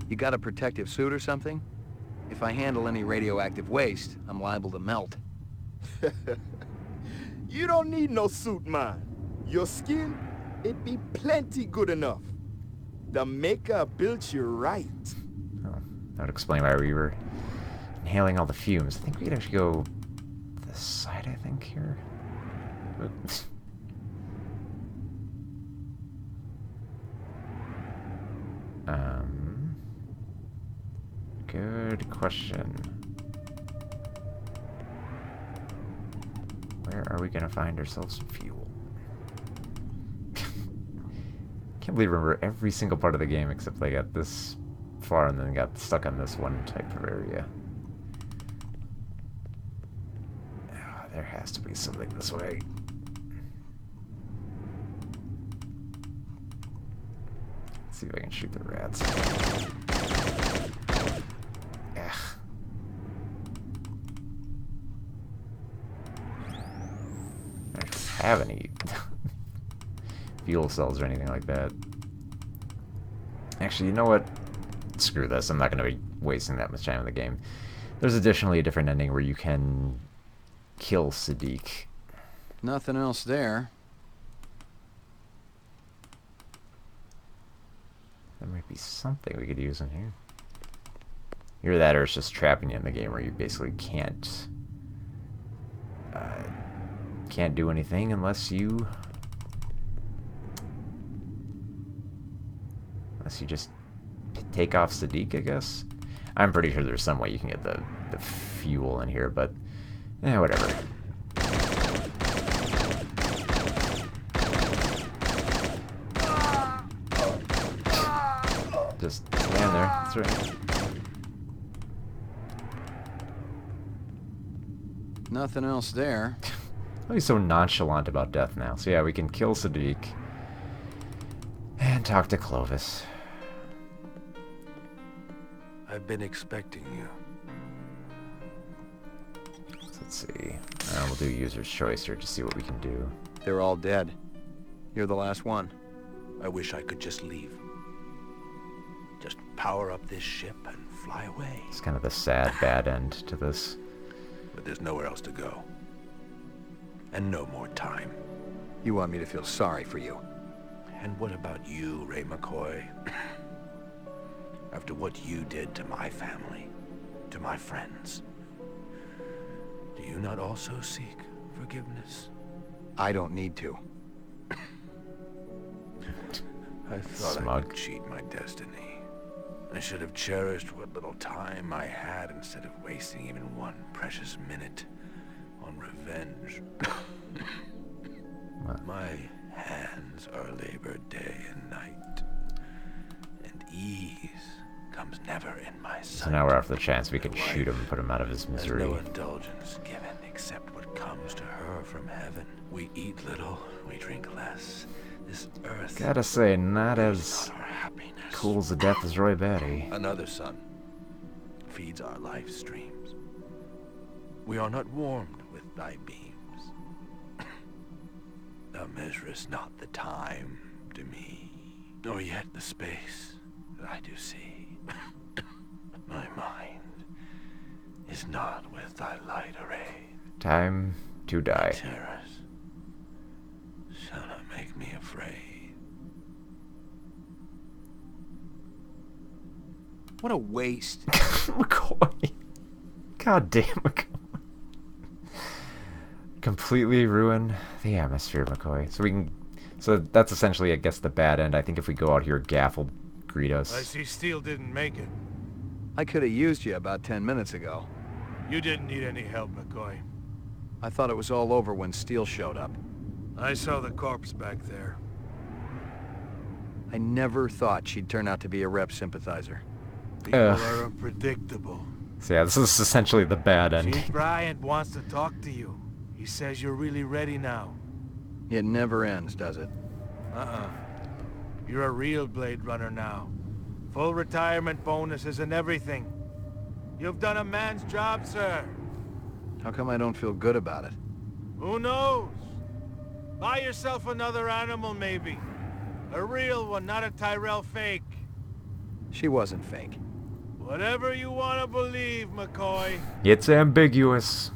You got a protective suit or something? If I handle any radioactive waste, I'm liable to melt. You don't need no suit, man. Your skin, it be plenty good enough. The maker built you right. Oh, that would explain why we were inhaling all the fumes. I think we could actually go this side, I think, here. Oops. Good question. Where are we gonna find ourselves some fuel? Can't believe I remember every single part of the game except I got this far and then got stuck on this one type of area. Oh, there has to be something this way. Let's see if I can shoot the rats. Ugh. I don't have any fuel cells or anything like that. Actually, you know what? Screw this. I'm not going to be wasting that much time in the game. There's additionally a different ending where you can kill Sadiq. Nothing else there. There might be something we could use in here. Either that or it's just trapping you in the game where you basically can't do anything unless you just take off Sadiq, I guess. I'm pretty sure there's some way you can get the fuel in here, but whatever. Just stand there. That's right. Nothing else there. Oh, he's so nonchalant about death now. So yeah, we can kill Sadiq and talk to Clovis. I've been expecting you. Let's see. We'll do user's choice here to see what we can do. They're all dead. You're the last one. I wish I could just leave. Just power up this ship and fly away. It's kind of the sad, bad end to this. But there's nowhere else to go. And no more time. You want me to feel sorry for you? And what about you, Ray McCoy? After what you did to my family, to my friends, do you not also seek forgiveness? I don't need to. I thought I Smug. could cheat my destiny. I should have cherished what little time I had instead of wasting even one precious minute on revenge. My hands are labored day and night, and ease comes never in my sight. So now we're off the chance we can shoot him and put him out of his misery. There's no indulgence given except what comes to her from heaven. We eat little, we drink less. This earth, Gotta say, not as our happiness. cool as the death as Roy Batty. Another sun feeds our life streams. We are not warmed with thy beams. Thou measurest not the time to me, nor yet the space that I do see. My mind is not with thy light arrayed. Time to die. Terrors shall not make me afraid. What a waste. McCoy. God damn McCoy. Completely ruin the atmosphere, McCoy. So that's essentially, I guess, the bad end. I think if we go out here, Gaff will greet us. I see Steele didn't make it. I could have used you about 10 minutes ago. You didn't need any help, McCoy. I thought it was all over when Steele showed up. I saw the corpse back there. I never thought she'd turn out to be a Rep sympathizer. People are unpredictable. So yeah, this is essentially the bad end. Chief Bryant wants to talk to you. He says you're really ready now. It never ends, does it? You're a real Blade Runner now. Full retirement bonuses and everything. You've done a man's job, sir. How come I don't feel good about it? Who knows? Buy yourself another animal, maybe. A real one, not a Tyrell fake. She wasn't fake. Whatever you want to believe, McCoy. It's ambiguous.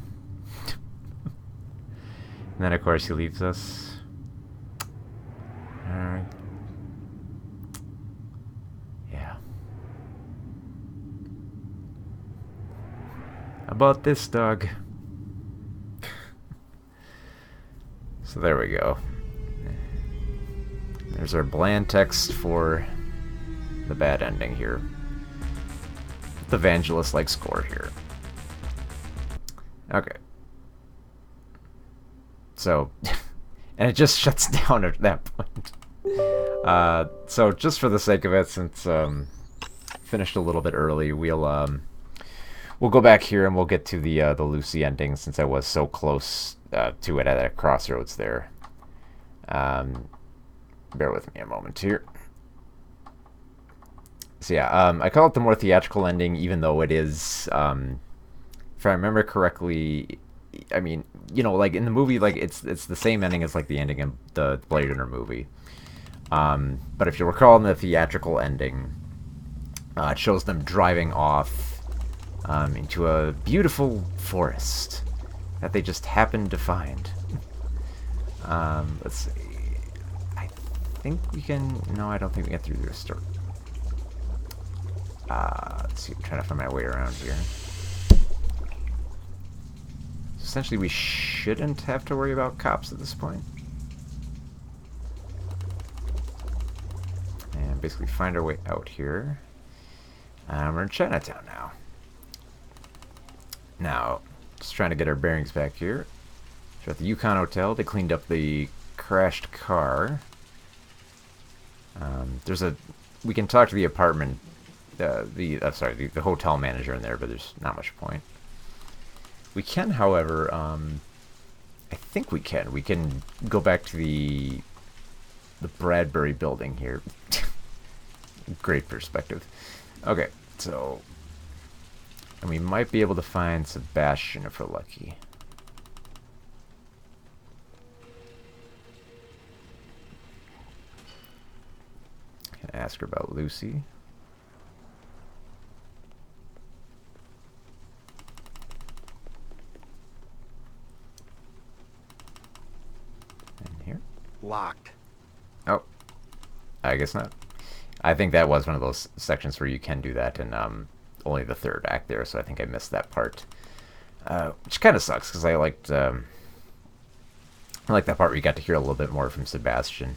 And then, of course, he leaves us. Alright. Yeah. How about this, dog? So there we go. There's our bland text for the bad ending here. The Evangelist-like score here. Okay. So, and it just shuts down at that point. So just for the sake of it, since finished a little bit early, we'll go back here and we'll get to the Lucy ending, since I was so close to it at a crossroads there. Bear with me a moment here. So yeah, I call it the more theatrical ending, even though it is, if I remember correctly, I mean, you know, like in the movie, like it's the same ending as like the ending in the Blade Runner movie. But if you recall, in the theatrical ending, it shows them driving off into a beautiful forest that they just happened to find. Let's see. I think we can. No, I don't think we get through the story. Let's see. I'm trying to find my way around here. Essentially, we shouldn't have to worry about cops at this point. And basically find our way out here. We're in Chinatown now. Now, just trying to get our bearings back here. So at the Yukon Hotel, they cleaned up the crashed car. We can talk to the apartment, the hotel manager in there, but there's not much point. We can, however, I think we can go back to the Bradbury building here. Great perspective. Okay, so, and we might be able to find Sebastian if we're lucky. ask her about Lucy. In here? Locked. Oh, I guess not. I think that was one of those sections where you can do that in only the third act there, so I think I missed that part. Which kind of sucks, because I liked that part where you got to hear a little bit more from Sebastian.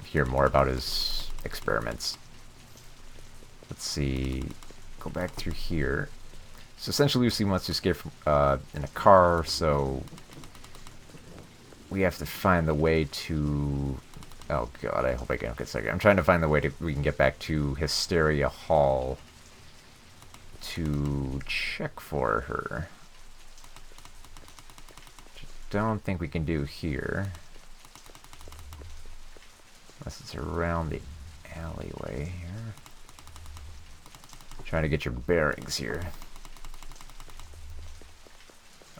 Hear more about his experiments. Let's see. Go back through here. So essentially Lucy wants to escape from, in a car, so we have to find the way to... Oh god, I hope I can get a second. I'm trying to find the way we can get back to Hysteria Hall to check for her. Which I don't think we can do here. Unless it's around the alleyway here. Trying to get your bearings here.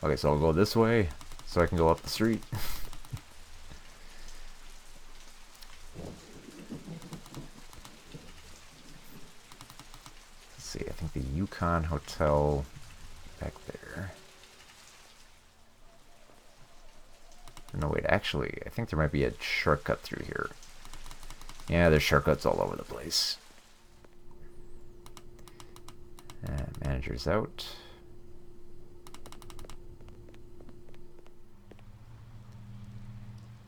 Okay, so I'll go this way so I can go up the street. Let's see, I think the Yukon Hotel back there. No, wait, actually, I think there might be a shortcut through here. Yeah, there's shortcuts all over the place. Manager's out.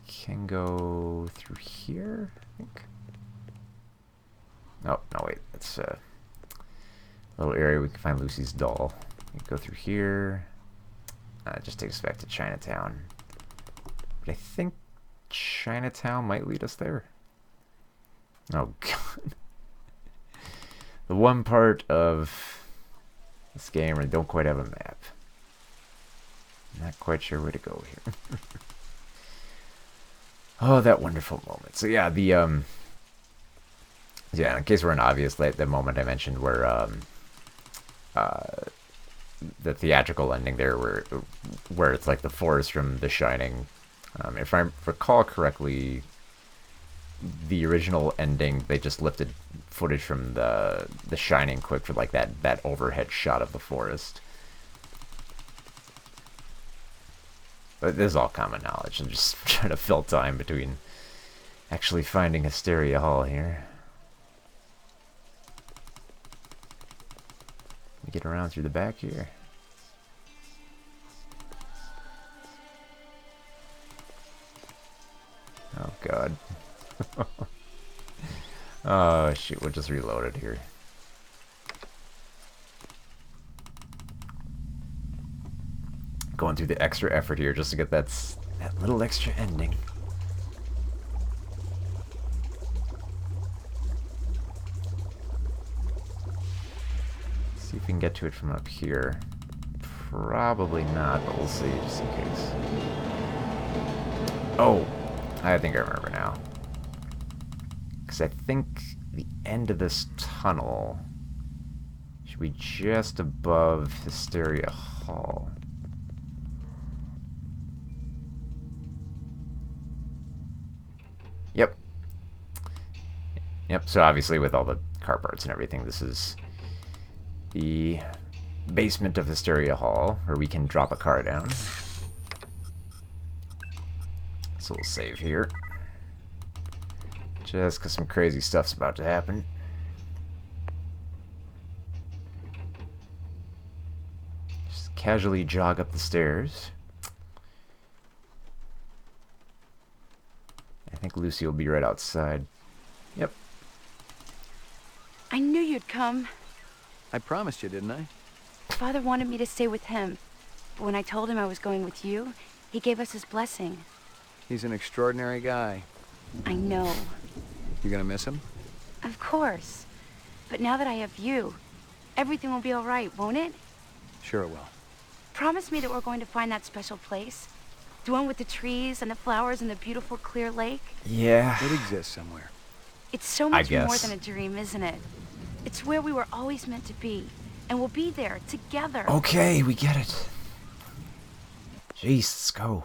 Can go through here, I think. Oh, no, wait. It's a little area we can find Lucy's doll. We can go through here. It just takes us back to Chinatown. But I think Chinatown might lead us there. Oh, God. The one part of this game where I don't quite have a map. Not quite sure where to go here. Oh, that wonderful moment. So yeah, the yeah, in case we're an obvious, the moment I mentioned where the theatrical ending there, where it's like the forest from The Shining. If I recall correctly, the original ending, they just lifted footage from the Shining quick for like that overhead shot of the forest. But this is all common knowledge. I'm just trying to fill time between actually finding Hysteria Hall here. Let me get around through the back here. Oh, God. Oh, shoot. We'll just reload it here. Going through the extra effort here just to get that little extra ending. See if we can get to it from up here. Probably not, but we'll see just in case. Oh, I think I remember now. Because I think the end of this tunnel should be just above Hysteria Hall. Yep. Yep, so obviously with all the car parts and everything, this is the basement of Hysteria Hall, where we can drop a car down. So we'll save here. Just because some crazy stuff's about to happen. Just casually jog up the stairs. I think Lucy will be right outside. Yep. I knew you'd come. I promised you, didn't I? Father wanted me to stay with him. But when I told him I was going with you, he gave us his blessing. He's an extraordinary guy. I know. You gonna miss him? Of course. But now that I have you, everything will be all right, won't it? Sure it will. Promise me that we're going to find that special place. The one with the trees and the flowers and the beautiful clear lake. Yeah. It exists somewhere. It's so much more than a dream, isn't it? It's where we were always meant to be. And we'll be there, together. Okay, we get it. Jeez, let's go.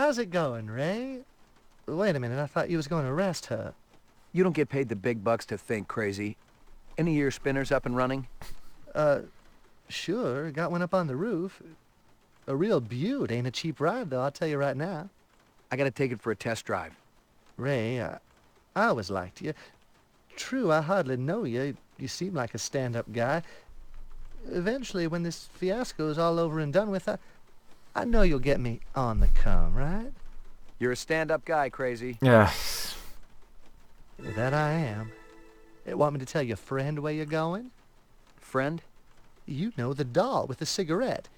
how's it going, Ray? Wait a minute, I thought you was going to arrest her. You don't get paid the big bucks to think, crazy. Any of your spinners up and running? Sure. Got one up on the roof. A real beaut. Ain't a cheap ride, though, I'll tell you right now. I gotta take it for a test drive. Ray, I always liked you. True, I hardly know you. You seem like a stand-up guy. Eventually, when this fiasco's all over and done with, I know you'll get me on the come, right? You're a stand-up guy, crazy. Yeah. That I am. Want me to tell your friend where you're going? Friend? You know, the doll with the cigarette.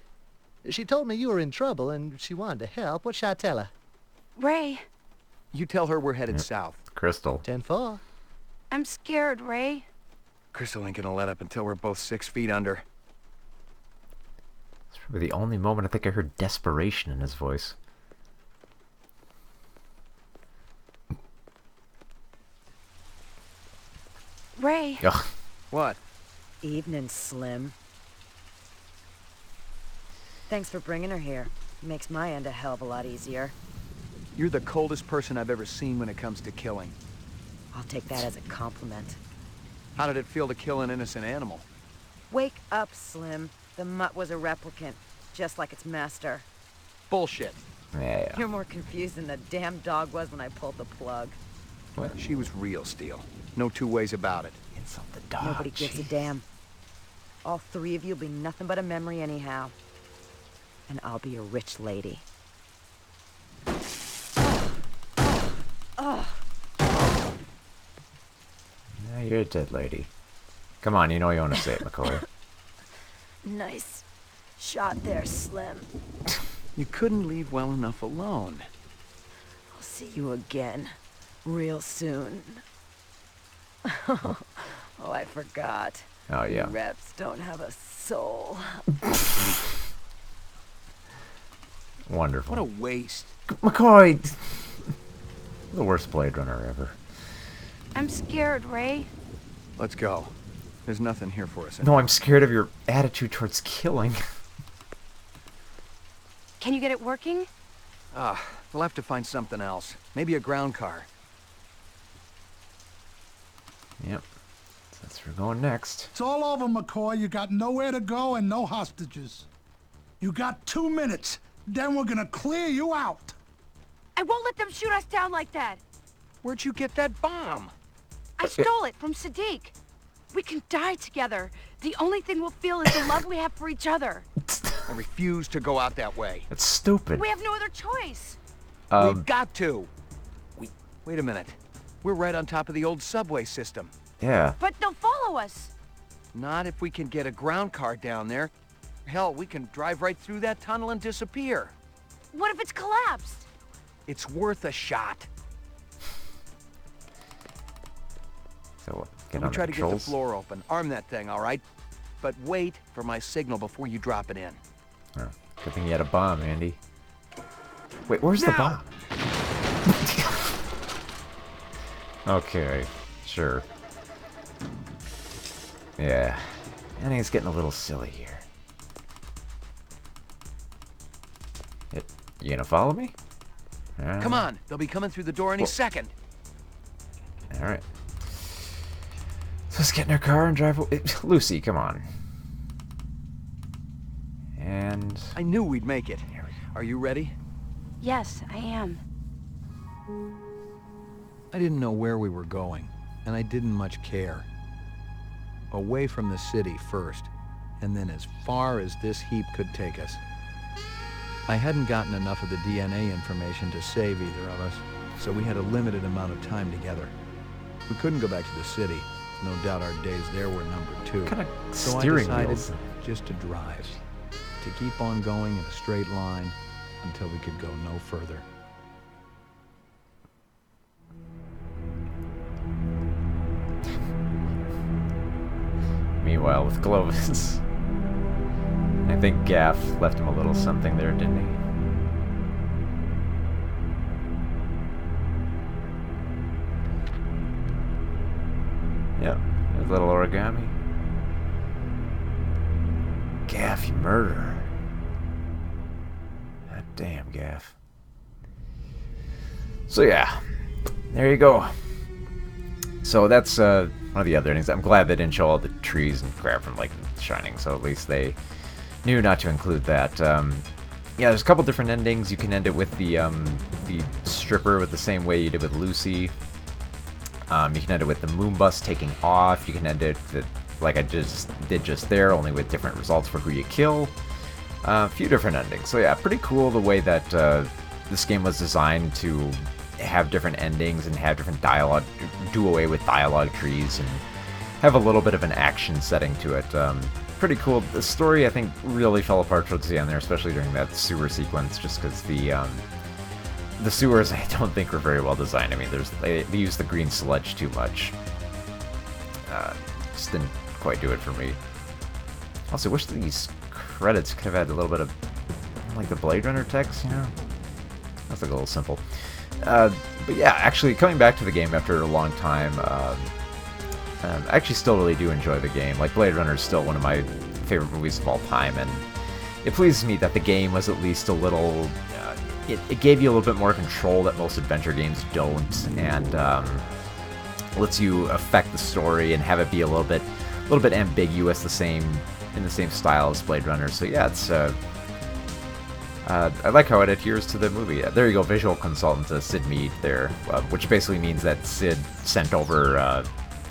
She told me you were in trouble and she wanted to help. What should I tell her? Ray, You tell her we're headed south. Crystal. 10-4. I'm scared, Ray. Crystal ain't gonna let up until we're both 6 feet under. It's probably the only moment I think I heard desperation in his voice. Ray. Ugh. What? Evening, Slim. Thanks for bringing her here. Makes my end a hell of a lot easier. You're the coldest person I've ever seen when it comes to killing. I'll take that as a compliment. How did it feel to kill an innocent animal? Wake up, Slim. The mutt was a replicant, just like its master. Bullshit. Yeah. You're more confused than the damn dog was when I pulled the plug. What? She was real, Steel. No two ways about it. Insult the dog. Nobody gives a damn. All three of you'll be nothing but a memory anyhow. And I'll be a rich lady. Now you're a dead lady. Come on, you know you want to say it, McCoy. Nice shot there, Slim. You couldn't leave well enough alone. I'll see you again, real soon. Oh, I forgot. Oh, yeah. You reps don't have a soul. Wonderful. What a waste. McCoy! The worst Blade Runner ever. I'm scared, Ray. Let's go. There's nothing here for us. No, I'm scared of your attitude towards killing. Can you get it working? We'll have to find something else. Maybe a ground car. Yep. That's where we're going next. It's all over, McCoy. You got nowhere to go and no hostages. You got 2 minutes. Then we're gonna clear you out. I won't let them shoot us down like that. Where'd you get that bomb? I stole it from Sadiq. We can die together. The only thing we'll feel is the love we have for each other. I refuse to go out that way. That's stupid. We have no other choice. We've got to. Wait a minute. We're right on top of the old subway system. Yeah. But they'll follow us. Not if we can get a ground car down there. Hell, we can drive right through that tunnel and disappear. What if it's collapsed? It's worth a shot. So what? Let me try to get the floor open. Arm that thing, all right? But wait for my signal before you drop it in. Oh, good thing you had a bomb, Andy. Wait, where's the bomb? Okay, sure. Yeah, I think it's getting a little silly here. You gonna follow me? Come on, they'll be coming through the door any second. All right. So let's get in our car and drive away. Lucy, come on. And I knew we'd make it. Are you ready? Yes, I am. I didn't know where we were going, and I didn't much care. Away from the city first, and then as far as this heap could take us. I hadn't gotten enough of the DNA information to save either of us, so we had a limited amount of time together. We couldn't go back to the city. No doubt our days there were numbered too. What kind of So I steering decided wheels? just to drive, to keep on going in a straight line until we could go no further. Meanwhile, with Clovis, I think Gaff left him a little something there, didn't he? Yep, a little origami. Gaff, you murderer. God damn, Gaff. So yeah, there you go. So that's one of the other endings. I'm glad they didn't show all the trees and crap from like Shining, so at least they knew not to include that. Yeah, there's a couple different endings. You can end it with the stripper with the same way you did with Lucy. You can end it with the moon bus taking off. You can end it like I just did there, only with different results for who you kill. A few different endings. So yeah, pretty cool the way that this game was designed to have different endings and have different dialogue, do away with dialogue trees, and have a little bit of an action setting to it. Pretty cool. The story, I think, really fell apart towards the end there, especially during that sewer sequence, just because the sewers, I don't think, were very well designed. I mean, they use the green sludge too much. Just didn't quite do it for me. Also, I wish these credits could have had a little bit of, like, the Blade Runner text, you know? That's like a little simple. But yeah, actually, coming back to the game after a long time, I actually still really do enjoy the game. Like, Blade Runner is still one of my favorite movies of all time, and it pleases me that the game was at least a little... it gave you a little bit more control that most adventure games don't, and lets you affect the story and have it be a little bit ambiguous, in the same style as Blade Runner. So yeah, it's I like how it adheres to the movie. There you go, visual consultant Sid Mead there, which basically means that Sid sent over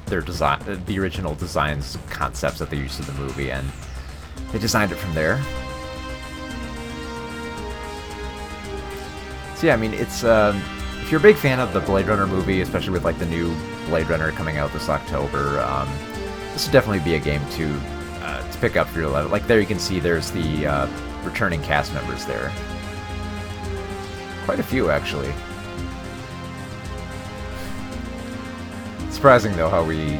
their design, the original designs concepts that they used in the movie, and they designed it from there. So yeah, I mean, it's if you're a big fan of the Blade Runner movie, especially with like the new Blade Runner coming out this October, this would definitely be a game to pick up for your level. Like there you can see there's the returning cast members there. Quite a few, actually. Surprising though how we,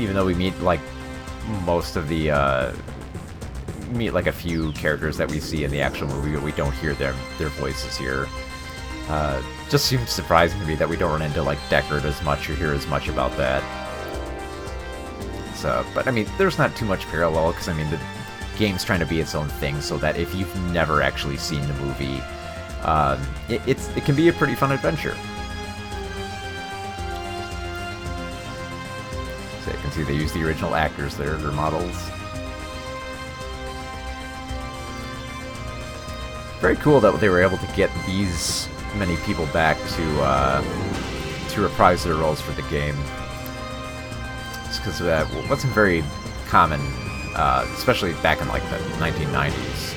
even though we meet like most of the meet like a few characters that we see in the actual movie, but we don't hear their voices here. Just seems surprising to me that we don't run into like Deckard as much or hear as much about that. So, but I mean, there's not too much parallel because I mean the game's trying to be its own thing, so that if you've never actually seen the movie, it can be a pretty fun adventure. So you can see they use the original actors there, their models. Very cool that they were able to get these many people back to reprise their roles for the game. Just because that wasn't very common, especially back in like the 1990s.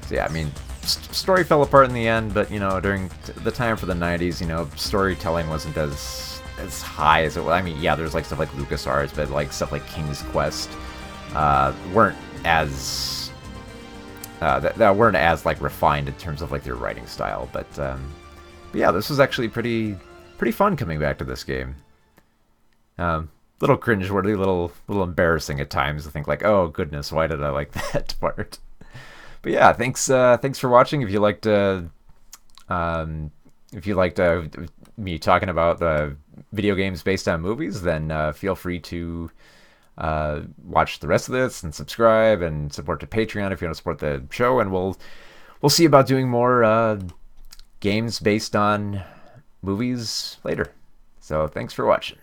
So yeah, I mean, story fell apart in the end, but you know, during the time for the 90s, you know, storytelling wasn't as high as it was. I mean, yeah, there's like stuff like LucasArts, but like stuff like King's Quest weren't as that weren't as like refined in terms of like their writing style. But yeah, this was actually pretty fun coming back to this game. Little cringeworthy, little embarrassing at times to think like, oh goodness, why did I like that part? But yeah, thanks for watching. If you liked me talking about video games based on movies, then feel free to watch the rest of this and subscribe and support the Patreon if you want to support the show. And we'll see about doing more games based on movies later. So thanks for watching.